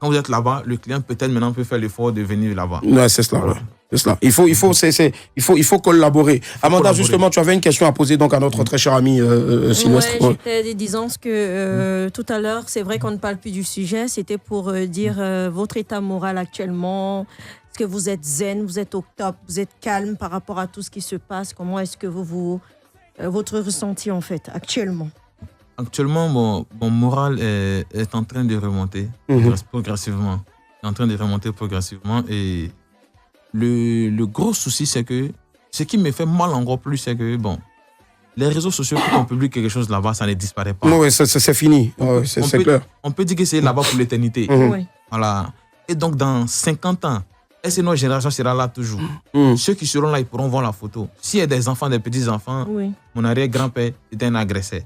Quand vous êtes là-bas, le client peut-être maintenant peut faire l'effort de venir là-bas. Ouais, c'est cela. Voilà. C'est cela. Il faut collaborer. Amanda, justement, tu avais une question à poser donc à notre très cher ami Sylvestre. J'étais disant que tout à l'heure, c'est vrai qu'on ne parle plus du sujet. C'était pour dire votre état moral actuellement. Est-ce que vous êtes zen, vous êtes au top, vous êtes calme par rapport à tout ce qui se passe? Comment est-ce que votre ressenti en fait actuellement? Actuellement, mon moral est en train de remonter progressivement. En train de remonter progressivement. Et le gros souci, c'est que ce qui me fait mal encore plus, c'est que, les réseaux sociaux, quand on publie quelque chose là-bas, ça ne disparaît pas. Oui, c'est fini. C'est clair. On peut dire que c'est là-bas pour l'éternité. Voilà. Et donc, dans 50 ans, est-ce que notre génération sera là toujours? Ceux qui seront là, ils pourront voir la photo. S'il y a des enfants, des petits-enfants, mon arrière-grand-père était un agresseur.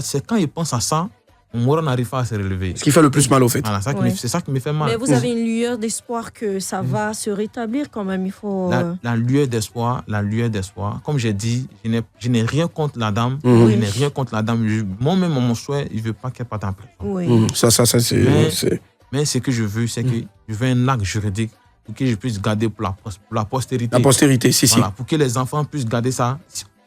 C'est quand ils pensent à ça, mon moral n'arrive pas à se relever. Ce qui fait le plus mal, au fait. Voilà, c'est ça qui me fait mal. Mais vous avez une lueur d'espoir que ça va se rétablir quand même. Il faut... La lueur d'espoir, comme j'ai dit, je n'ai rien contre la dame. Je n'ai rien contre la dame. Moi-même, mon souhait, il ne veut pas qu'elle parte en prison. Ça, c'est... Mais ce que je veux, c'est que je veux un acte juridique pour que je puisse garder pour la postérité. La postérité, voilà, pour que les enfants puissent garder ça.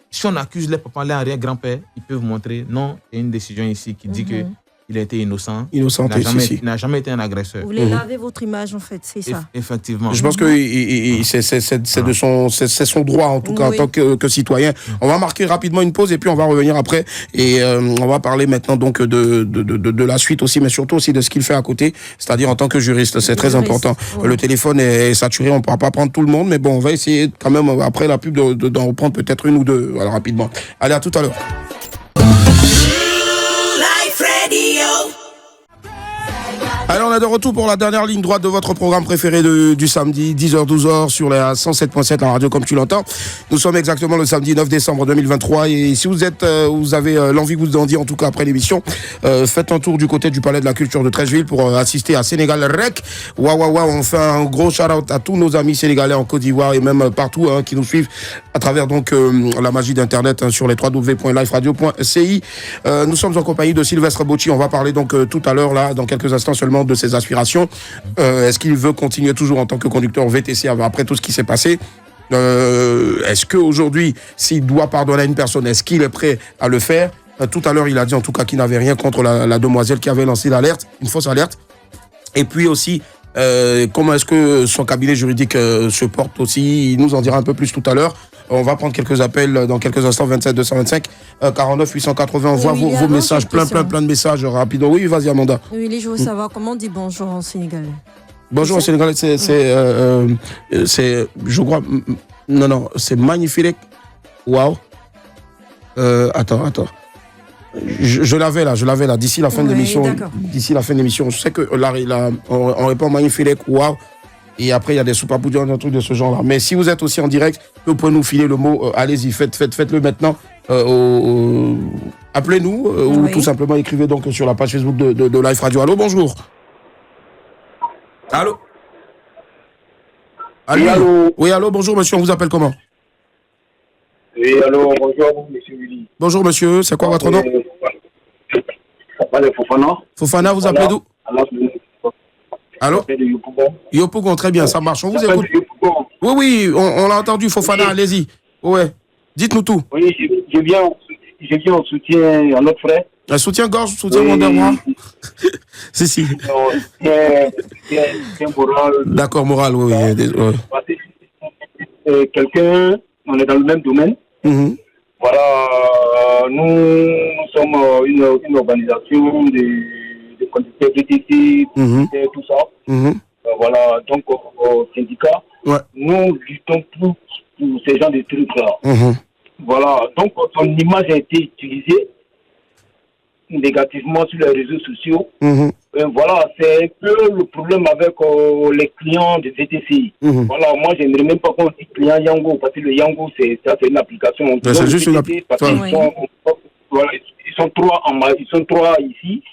Si on accuse les papas, les arrière-grands-pères, ils peuvent montrer, non, il y a une décision ici qui dit qu'il a été innocent. Il n'a jamais été un agresseur. Vous voulez laver votre image, en fait, c'est ça. Effectivement. Je pense que c'est son droit, en tout cas, en tant que citoyen. On va marquer rapidement une pause et puis on va revenir après. Et on va parler maintenant donc de la suite aussi, mais surtout aussi de ce qu'il fait à côté, c'est-à-dire en tant que juriste. C'est très important. Le téléphone est saturé, on ne pourra pas prendre tout le monde, mais bon, on va essayer quand même, après la pub, d'en reprendre peut-être une ou deux, voilà, rapidement. Allez, à tout à l'heure. Alors, on est de retour pour la dernière ligne droite de votre programme préféré du samedi, 10h-12h sur la 107.7, la radio comme tu l'entends. Nous sommes exactement le samedi 9 décembre 2023 et si vous avez l'envie que vous en dire, en tout cas après l'émission, faites un tour du côté du Palais de la Culture de Treichville pour assister à Sénégal Rec. On fait un gros shout-out à tous nos amis sénégalais en Côte d'Ivoire et même partout qui nous suivent à travers donc la magie d'Internet sur les www.liferadio.ci. Nous sommes en compagnie de Sylvestre Bocci. On va parler donc tout à l'heure, là, dans quelques instants seulement, de ses aspirations. Est-ce qu'il veut continuer toujours en tant que conducteur VTC après tout ce qui s'est passé? Est-ce qu'aujourd'hui, s'il doit pardonner à une personne, est-ce qu'il est prêt à le faire? Tout à l'heure, il a dit en tout cas qu'il n'avait rien contre la demoiselle qui avait lancé l'alerte, une fausse alerte. Et puis aussi, comment est-ce que son cabinet juridique se porte aussi? Il nous en dira un peu plus tout à l'heure. On va prendre quelques appels dans quelques instants, 27 225 49 880. On voit vos messages, plein de messages rapides. Oui, vas-y Amanda. Oui, je veux savoir comment on dit bonjour en sénégalais. Bonjour en sénégalais, c'est je crois, non, c'est magnifique. Waouh. Attends. Je l'avais là, d'ici la fin de l'émission. Je sais que là, on répond magnifique, waouh. Et après, il y a des soupapoudiens, un truc de ce genre-là. Mais si vous êtes aussi en direct, vous pouvez nous filer le mot. Allez-y, faites-le maintenant. Appelez-nous ou tout simplement écrivez donc sur la page Facebook de Live Radio. Allô, bonjour. Allô. Oui, allô, bonjour, monsieur. On vous appelle comment? Oui, allô, bonjour, monsieur Willy. Bonjour, monsieur. C'est quoi votre nom? Fofana. Fofana, vous appelez d'où? Allô? Yopougon, très bien, ça marche. On vous écoute. Oui, on l'a entendu, Fofana, allez-y. Ouais, dites-nous tout. Oui, je viens en soutien à notre frère. Un soutien-gorge, soutien Wonderboy. Si. Moral. D'accord, moral, oui. Quelqu'un, on est dans le même domaine. Voilà, nous sommes une organisation de conducteurs VTC, tout ça. Voilà, donc au syndicat, nous luttons pour ces gens de trucs-là. Voilà, donc son image a été utilisée négativement sur les réseaux sociaux. Voilà, c'est un peu le problème avec les clients de VTC. Voilà, moi, je n'aimerais même pas qu'on dise client Yango, parce que le Yango, c'est une application. C'est juste une application. Ils sont trois ici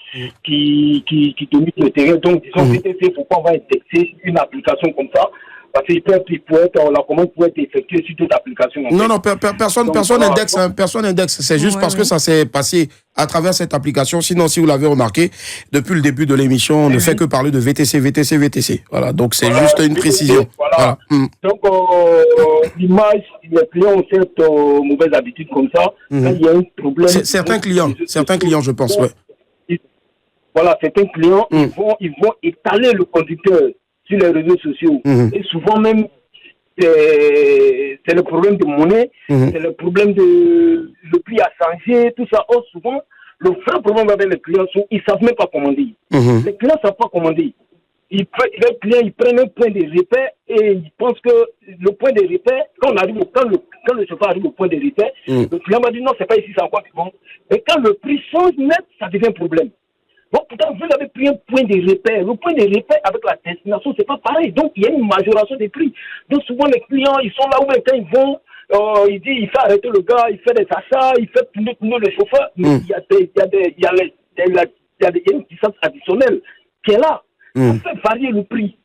qui dominent le terrain. Donc, disons, VTC, pourquoi on va indexer une application comme ça? Parce que la commande peut être effectuée sur toute application. Non, personne indexe. C'est juste parce que ça s'est passé à travers cette application. Sinon, si vous l'avez remarqué, depuis le début de l'émission, on ne fait que parler de VTC. Voilà, donc c'est juste une précision. Voilà. Donc, l'image, les clients ont cette mauvaise habitude comme ça. Quand il y a un problème... Certains clients, je pense, Voilà, certains clients, ils vont étaler le conducteur sur les réseaux sociaux. Et souvent même, c'est le problème de monnaie, c'est le problème de le prix a changé, tout ça. Or, souvent, le vrai problème avec les clients, ils ne savent même pas commander. Les clients ne savent pas commander. Les clients, ils prennent un point de repère et ils pensent que le point de repère, quand le chauffeur arrive au point de repère, le client va dire non, c'est pas ici, c'est encore plus bon. Et quand le prix change net, ça devient un problème. Bon, pourtant, vous avez pris un point de repère. Le point de repère avec la destination, c'est pas pareil. Donc, il y a une majoration des prix. Donc, souvent, les clients, ils sont là où quand ils vont, il fait arrêter le gars, il fait des achats, il fait tourner le chauffeur. Mais il y a une puissance additionnelle qui est là. On fait varier le prix.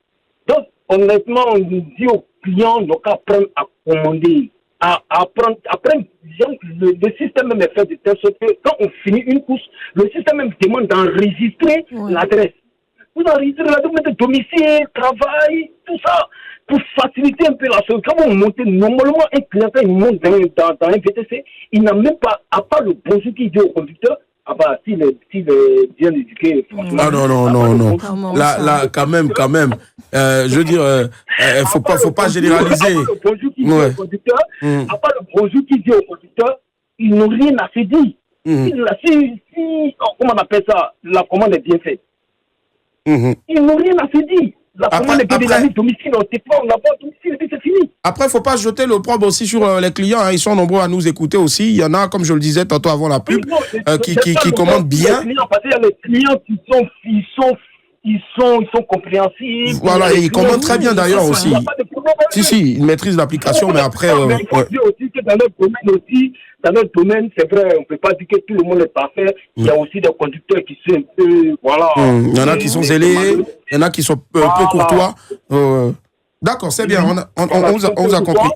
Donc, honnêtement, on dit aux clients, ils n'ont qu'à apprendre à commander. Après, le système même est fait de telle sorte que quand on finit une course, le système même demande d'enregistrer l'adresse. Vous enregistrez l'adresse de domicile, travail, tout ça, pour faciliter un peu la chose. Quand vous montez, normalement, un client, quand il monte dans un VTC, il n'a même pas, à part le bonjour qu'il dit au conducteur, s'il est bien éduqué, franchement. Non. Là, quand même. Je veux dire, faut pas généraliser. À part le bonjour qu'il dit au conducteur, ils n'ont rien à se dire. Comment on appelle ça? La commande est bien faite. Ils n'ont rien à se dire. La commande est bien faite. Domicile, on n'a pas domicile, et puis c'est fini. Après, il ne faut pas jeter le problème aussi sur les clients. Ils sont nombreux à nous écouter aussi. Il y en a, comme je le disais tantôt avant la pub, qui commandent bien. Parce qu'il y a les clients qui sont compréhensifs. Voilà, et ils commandent très bien d'ailleurs aussi. Si, ils maîtrisent l'application, mais après... Mais il faut dire aussi que dans notre domaine, c'est vrai, on ne peut pas dire que tout le monde est parfait. Il y a aussi des conducteurs qui sont un peu... Voilà. Il y en a qui sont zélés, il y en a qui sont un peu courtois. D'accord, c'est bien, on vous a compris.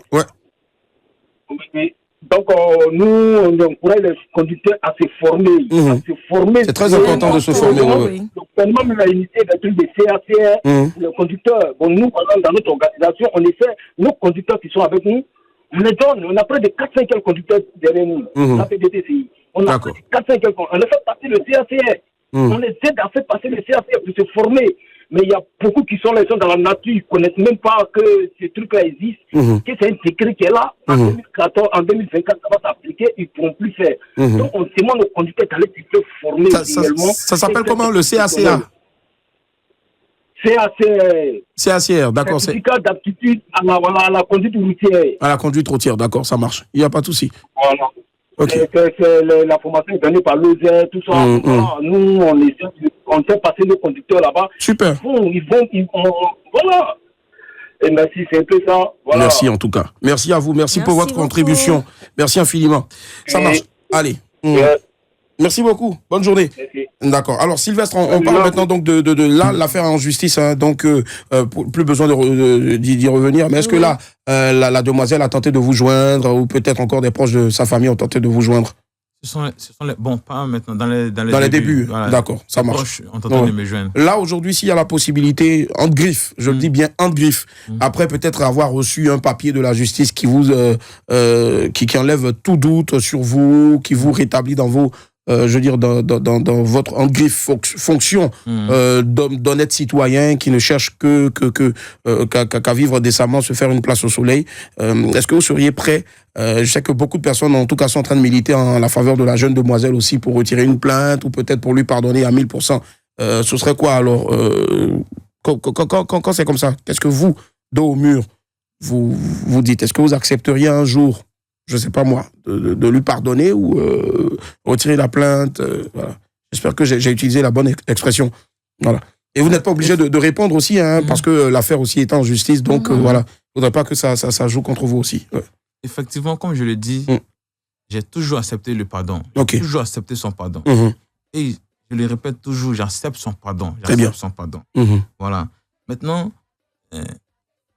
Donc, nous, on encourage les conducteurs à se former. C'est très important de se former. Le gouvernement a initié des trucs de CACR pour les conducteurs. Bon, nous, dans notre organisation, on essaie, nos conducteurs qui sont avec nous, on les donne. On a près de 4-5 conducteurs derrière nous. On a fait des TCI. On a 4-5 on a fait passer le CACR. On les aide à faire passer le CACR pour se former. Mais il y a beaucoup qui sont dans la nature, ils ne connaissent même pas que ce truc-là existe, que c'est un secret qui est là. En 2024, ça va s'appliquer, ils ne pourront plus faire. Donc, on demande aux conducteurs d'aller se former réellement. Ça s'appelle comment, le CACA? CACR, d'accord. Certificat d'aptitude à la conduite routière. À la conduite routière, d'accord, ça marche. Il n'y a pas de souci. Voilà. Okay. La formation est donnée par l'OSER, tout ça. Nous, on fait passer nos conducteurs là-bas. Super. Ils vont, voilà. Et merci, c'est un peu ça. Voilà. Merci en tout cas. Merci à vous. Merci pour votre contribution. Merci infiniment. Ça marche. Allez. Merci beaucoup. Bonne journée. Merci. D'accord. Alors, Sylvestre, on parle maintenant donc de là, l'affaire en justice. Hein, donc, plus besoin d'y revenir. Mais est-ce que là, la demoiselle a tenté de vous joindre ou peut-être encore des proches de sa famille ont tenté de vous joindre? Ce sont les, bon, pas maintenant, dans les débuts. Voilà. D'accord, ça marche. On t'entend de me joindre. Là, aujourd'hui, s'il y a la possibilité, entre griffes, je le dis bien entre griffes, après peut-être avoir reçu un papier de la justice qui vous qui enlève tout doute sur vous, qui vous rétablit dans vos je veux dire, dans votre en griffe fonction d'honnête citoyen qui ne cherche qu'à vivre décemment, se faire une place au soleil. Est-ce que vous seriez prêt? Je sais que beaucoup de personnes, en tout cas, sont en train de militer en la faveur de la jeune demoiselle aussi pour retirer une plainte ou peut-être pour lui pardonner à 1000%. Ce serait quoi alors quand c'est comme ça? Qu'est-ce que vous, dos au mur, vous dites? Est-ce que vous accepteriez un jour, je ne sais pas moi, de lui pardonner ou retirer la plainte voilà. J'espère que j'ai utilisé la bonne expression. Voilà. Et vous n'êtes pas obligé de répondre aussi, hein, parce que l'affaire aussi est en justice, donc voilà. Il ne faudrait pas que ça joue contre vous aussi. Ouais. Effectivement, comme je le dis, j'ai toujours accepté le pardon. Okay. Toujours accepté son pardon. Et je le répète toujours, j'accepte son pardon. Bien. Son pardon. Voilà. Maintenant,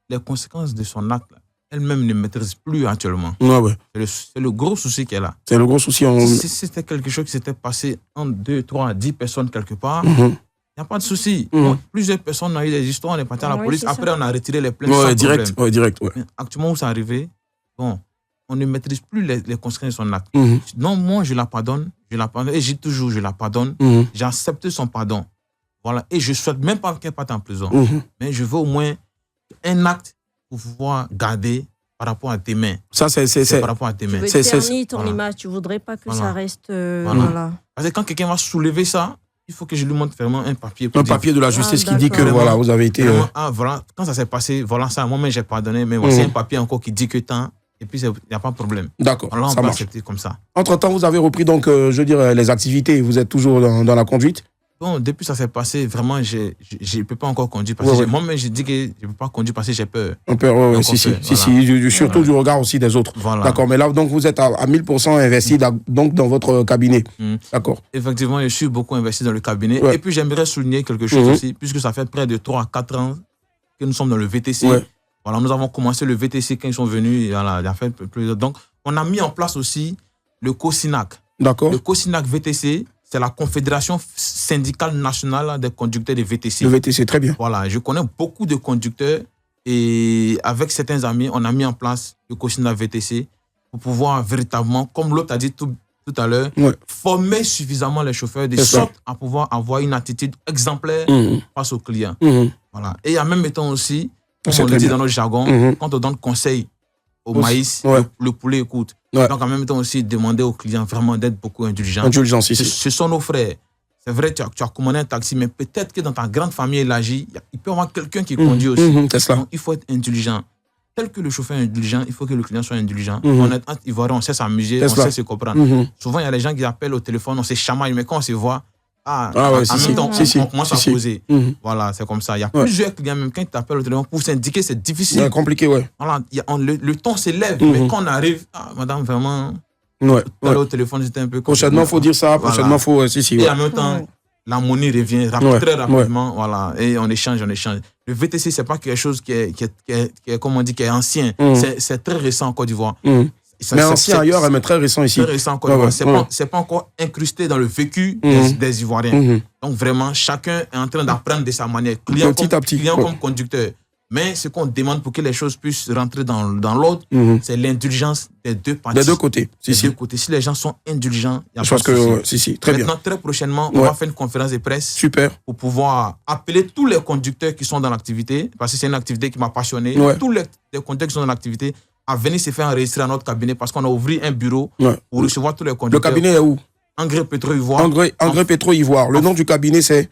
les conséquences de son acte, elle-même ne maîtrise plus actuellement. Ouais. C'est le gros souci qu'elle a. C'est le gros souci. Si c'était quelque chose qui s'était passé en 2, 3, 10 personnes quelque part, il n'y a pas de souci. Bon, plusieurs personnes ont eu des histoires, on est parti à la police. Après, on a retiré les plaintes sans direct, problème. Direct. Mais actuellement, où c'est arrivé, bon, on ne maîtrise plus les conséquences de son acte. Non, moi, je la pardonne, et j'ai toujours, je la pardonne. J'ai accepté son pardon. Voilà. Et je ne souhaite même pas qu'elle parte en prison. Mais je veux au moins un acte pour pouvoir garder par rapport à tes mains. Ça, c'est par rapport à tes mains. Tu veux ternir ton image, tu ne voudrais pas que ça reste... Voilà. Parce que quand quelqu'un va soulever ça, il faut que je lui montre vraiment un papier. Papier de la justice qui dit que voilà, vous avez été... voilà, quand ça s'est passé, voilà ça, moi-même j'ai pardonné, mais voici un papier encore qui dit que tant, et puis il n'y a pas de problème. D'accord, alors on ça peut marche. accepter comme ça. Entre-temps, vous avez repris donc, je veux dire, les activités, vous êtes toujours dans la conduite? Bon, depuis ça s'est passé, vraiment, je ne peux pas encore conduire. Parce que moi-même, j'ai dit que je ne peux pas conduire parce que j'ai peur. Surtout du regard aussi des autres. Voilà. D'accord, mais là, donc, vous êtes à 1000% investi donc, dans votre cabinet. D'accord. Effectivement, je suis beaucoup investi dans le cabinet. Et puis, j'aimerais souligner quelque chose aussi, puisque ça fait près de 3 à 4 ans que nous sommes dans le VTC. Voilà, nous avons commencé le VTC quand ils sont venus. Voilà, il y a fait plus. Donc, on a mis en place aussi le COSINAC. D'accord. Le COSINAC VTC, c'est la Confédération syndicale nationale des conducteurs de VTC. Le VTC, très bien. Voilà, je connais beaucoup de conducteurs et avec certains amis, on a mis en place le COSINAC VTC pour pouvoir véritablement, comme l'autre a dit tout à l'heure, former suffisamment les chauffeurs de sorte à pouvoir avoir une attitude exemplaire face aux clients. Voilà. Et en même temps aussi, comme on le dit dans notre jargon, quand on donne conseil au maïs, le poulet écoute. Donc, en même temps aussi, demander aux clients vraiment d'être beaucoup indulgents. Ce sont nos frères. C'est vrai, tu as commandé un taxi, mais peut-être que dans ta grande famille élargie, il peut y avoir quelqu'un qui conduit aussi. Donc, il faut être indulgent. Tel que le chauffeur est indulgent, il faut que le client soit indulgent. On est ivoirien, on sait s'amuser, on sait se comprendre. Souvent, il y a des gens qui appellent au téléphone, on se chamaille, mais quand on se voit, on commence à poser. Voilà, c'est comme ça. Il y a plusieurs clients, même quand ils t'appellent au téléphone, pour s'indiquer, c'est difficile. C'est compliqué, Voilà, le ton s'élève, mais quand on arrive, madame, vraiment, au téléphone, c'était un peu... Prochainement, il faut dire ça. Prochainement, il faut... Et en même temps, la monnaie revient très rapidement, voilà, et on échange. Le VTC, c'est pas quelque chose qui est comme on dit, qui est ancien. C'est très récent en Côte d'Ivoire. Mais ancien ailleurs, mais très récent ici. Très récent en Côte d'Ivoire. C'est pas encore incrusté dans le vécu des Ivoiriens. Donc vraiment, chacun est en train d'apprendre de sa manière. Client comme conducteur. Mais ce qu'on demande pour que les choses puissent rentrer dans l'ordre, c'est l'indulgence des deux parties. Des deux côtés. Deux côtés. Si les gens sont indulgents, il y a pas de souci. Très bien. Maintenant, très prochainement, on va faire une conférence de presse. Super. Pour pouvoir appeler tous les conducteurs qui sont dans l'activité, parce que c'est une activité qui m'a passionné. Tous les conducteurs qui sont dans l'activité à venir se faire enregistrer à notre cabinet parce qu'on a ouvert un bureau pour recevoir tous les conducteurs. Le cabinet est où? Engrais Pétro-Ivoire. Engrais Pétro-Ivoire. Le nom du cabinet, c'est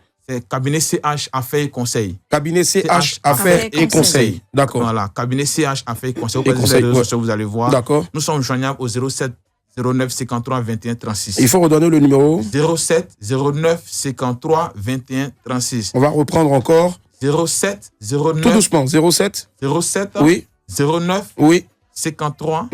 cabinet CH Affaires et Conseil. Cabinet CH Affaires et Conseil. D'accord. Voilà, cabinet CH Affaires et Conseil. Vous allez voir. D'accord. Nous sommes joignables au 07 09 53 21 36. Il faut redonner le numéro. 07 09 53 21 36. On va reprendre encore. 07 09. Tout doucement. 07. 07. Oui. 09. Oui. 53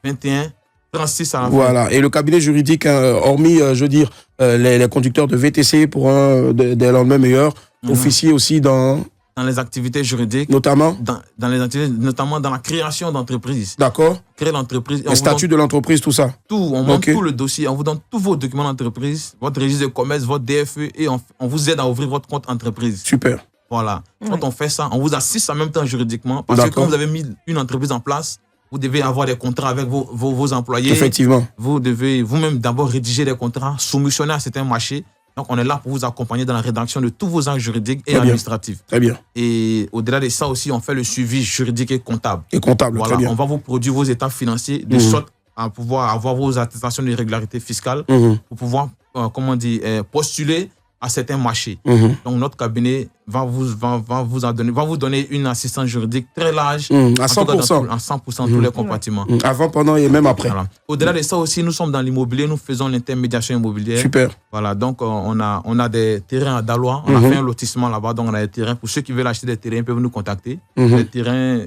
21 36 à la fin. Voilà. Et le cabinet juridique, hormis, je veux dire, les conducteurs de VTC pour des lendemains meilleurs, officier aussi dans dans les activités juridiques. Notamment dans les activités, notamment dans la création d'entreprise. D'accord. Créer l'entreprise. Le statut de l'entreprise, tout ça. Tout, on monte tout le dossier, on vous donne tous vos documents d'entreprise, votre registre de commerce, votre DFE, et on vous aide à ouvrir votre compte entreprise. Super. Voilà. Quand on fait ça, on vous assiste en même temps juridiquement, parce que quand vous avez mis une entreprise en place, vous devez avoir des contrats avec vos employés. Effectivement. Vous devez vous-même d'abord rédiger des contrats, soumissionner à certains marchés. Donc, on est là pour vous accompagner dans la rédaction de tous vos actes juridiques et administratifs. Très bien. Et au-delà de ça aussi, on fait le suivi juridique et comptable. Voilà, très bien. On va vous produire vos états financiers de sorte à pouvoir avoir vos attestations de régularité fiscale pour pouvoir, postuler à certains marchés. Donc, notre cabinet va vous donner une assistance juridique très large. À 100%. À 100% tous les compartiments. Avant, pendant et même après. Voilà. Au-delà de ça aussi, nous sommes dans l'immobilier, nous faisons l'intermédiation immobilière. Super. Voilà, donc on a des terrains à Dalois, on a fait un lotissement là-bas, donc on a des terrains. Pour ceux qui veulent acheter des terrains, ils peuvent nous contacter. Des terrains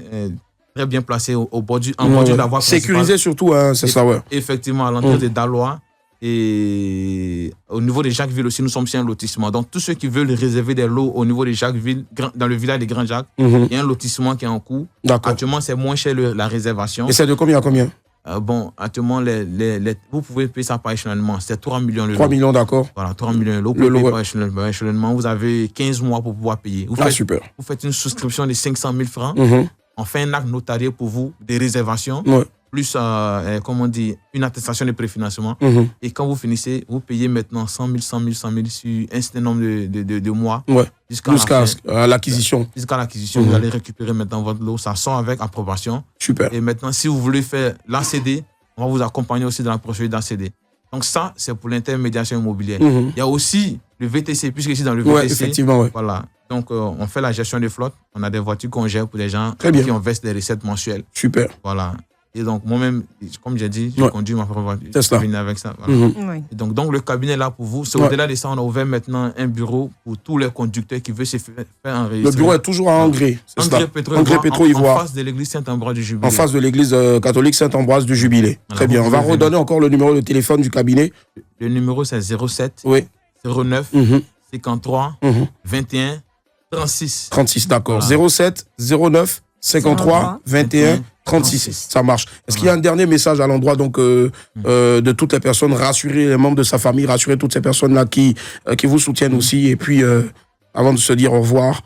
très bien placés en bordure de la voie principale. Sécurisés surtout, c'est ça, ouais. Effectivement, à l'entrée de Dalois. Et au niveau de Jacquesville aussi, nous sommes sur un lotissement. Donc, tous ceux qui veulent réserver des lots au niveau de Jacquesville, dans le village de Grand-Jacques, il y a un lotissement qui est en cours. Actuellement, c'est moins cher la réservation. Et c'est de combien à combien? Actuellement, vous pouvez payer ça par échelonnement. C'est 3 millions le lot. 3 millions, d'accord. Voilà, 3 millions le lot. Vous pouvez payer par échelonnement. Vous avez 15 mois pour pouvoir payer. Super. Vous faites une souscription de 500 000 francs. On fait un acte notarié pour vous, des réservations. Plus, une attestation de préfinancement. Et quand vous finissez, vous payez maintenant 100 000 sur un certain nombre de mois. Jusqu'à l'acquisition. Jusqu'à l'acquisition, vous allez récupérer maintenant votre lot. Ça sort avec approbation. Super. Et maintenant, si vous voulez faire l'ACD, on va vous accompagner aussi dans la procédure d'ACD. Donc ça, c'est pour l'intermédiation immobilière. Il y a aussi le VTC, puisque ici dans le VTC, effectivement, voilà. Donc, on fait la gestion des flottes. On a des voitures qu'on gère pour des gens qui investent des recettes mensuelles. Super. Voilà. Et donc, moi-même, comme j'ai dit, je conduis ma propre voiture. C'est ça. Avec ça. Voilà. Et donc, le cabinet est là pour vous. C'est au-delà de ça, on a ouvert maintenant un bureau pour tous les conducteurs qui veulent se faire enregistrer. Le bureau est toujours à Angers. Angers Pétro-Ivoire. En face de l'église Saint-Ambroise du Jubilé. En face de l'église catholique Saint-Ambroise du Jubilé. Voilà, très bien. On va redonner encore le numéro de téléphone du cabinet. Le numéro, c'est 07 09 53 21 36. 36, d'accord. Voilà. 07 09 53 21 36. Ça marche. Est-ce qu'il y a un dernier message à l'endroit donc de toutes les personnes, rassurer les membres de sa famille, rassurer toutes ces personnes-là qui vous soutiennent aussi, et puis avant de se dire au revoir.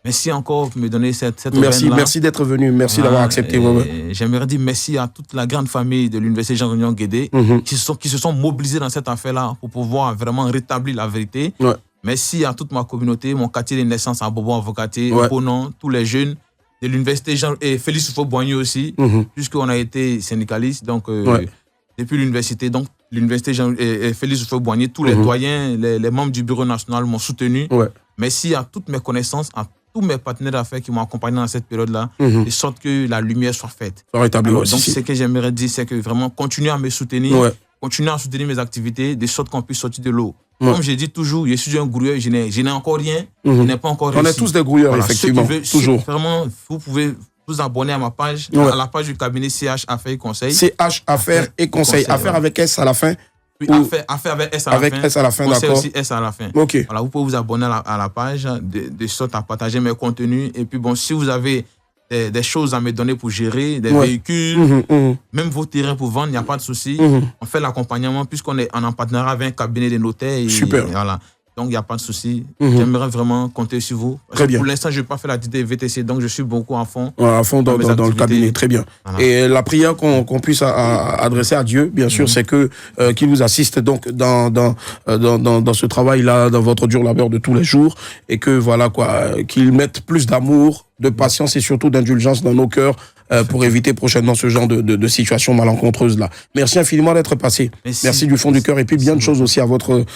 Merci encore pour me donner cette merci d'être venu, merci d'avoir accepté. J'aimerais dire merci à toute la grande famille de l'Université Jean-Renion Guédé qui se sont mobilisés dans cette affaire-là pour pouvoir vraiment rétablir la vérité. Merci à toute ma communauté, mon quartier de naissance à Bobo Avocatier, Bonon, tous les jeunes de l'université et Félix Houphouët-Boigny aussi, puisqu'on a été syndicaliste, donc depuis l'université, donc l'université Félix Houphouët-Boigny, tous les doyens, les membres du bureau national m'ont soutenu. Merci à toutes mes connaissances, à tous mes partenaires d'affaires qui m'ont accompagné dans cette période-là, de sorte que la lumière soit faite. Donc ce que j'aimerais dire, c'est que vraiment continuez à me soutenir, continuez à soutenir mes activités, de sorte qu'on puisse sortir de l'eau. Comme j'ai dit toujours, je suis un grouilleur, je n'ai encore rien, je n'ai pas encore réussi. On est tous des grouilleurs, effectivement, toujours. Vraiment, vous pouvez vous abonner à ma page, à la page du cabinet CH Affaires et Conseils. CH Affaires et Conseils. Affaires avec S à la fin. Oui, affaires avec S à la fin. Avec S à la fin, d'accord. aussi S à la fin. Ok. Voilà, vous pouvez vous abonner à la page, de sorte à partager mes contenus. Et puis bon, si vous avez des choses à me donner pour gérer, des véhicules, même vos terrains pour vendre, il n'y a pas de souci. On fait l'accompagnement puisqu'on est en partenariat avec un cabinet de notaires. Super. Et voilà. Donc, il n'y a pas de souci. J'aimerais vraiment compter sur vous. Très bien. Pour l'instant, je n'ai pas fait l'activité VTC, donc je suis beaucoup à fond. À fond dans le cabinet, très bien. Voilà. Et la prière qu'on puisse adresser à Dieu, bien sûr, c'est que qu'il vous assiste donc dans ce travail-là, dans votre dur labeur de tous les jours, et que voilà quoi, qu'il mette plus d'amour, de patience et surtout d'indulgence dans nos cœurs pour éviter prochainement ce genre de situation malencontreuse là. Merci infiniment d'être passé. Merci du fond du cœur, et puis bien de choses aussi à votre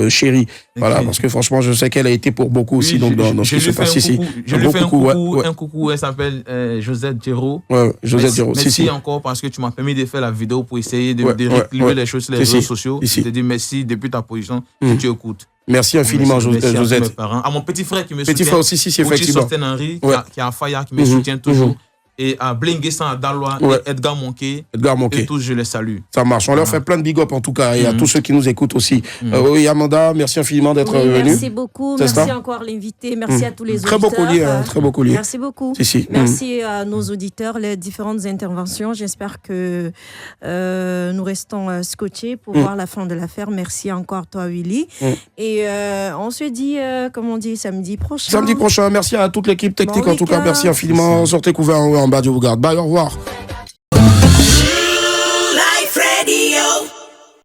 chérie. Voilà, parce que franchement, je sais qu'elle a été pour beaucoup aussi dans ce qui se passe ici. Je lui fais un coucou, elle s'appelle Josette Giraud. Josette Giraud. Merci encore parce que tu m'as permis de faire la vidéo pour essayer de rééquilibrer les choses sur les réseaux sociaux. Je te dis merci depuis ta position, que tu écoutes. Merci infiniment, Josette. À mon petit frère qui me soutient. Petit frère aussi, si, effectivement. Henri, qui a Faya, qui me soutient toujours. et à Blinguessan, à Dalois, et Edgar Monquet. Et tous, je les salue. Ça marche. On leur fait plein de big up en tout cas, et à tous ceux qui nous écoutent aussi. Oui, Amanda, merci infiniment d'être venue. Merci beaucoup. Merci encore l'invité. Merci à tous les auditeurs. Très beau collier, très beau collier. Merci beaucoup. Merci à nos auditeurs, les différentes interventions. J'espère que nous restons scotchés pour voir la fin de l'affaire. Merci encore toi, Willy. Et on se dit, comme on dit, samedi prochain. Samedi prochain. Merci à toute l'équipe technique en tout cas. Merci infiniment. Sortez couverts en bas, Dieu vous garde. Bye, au revoir.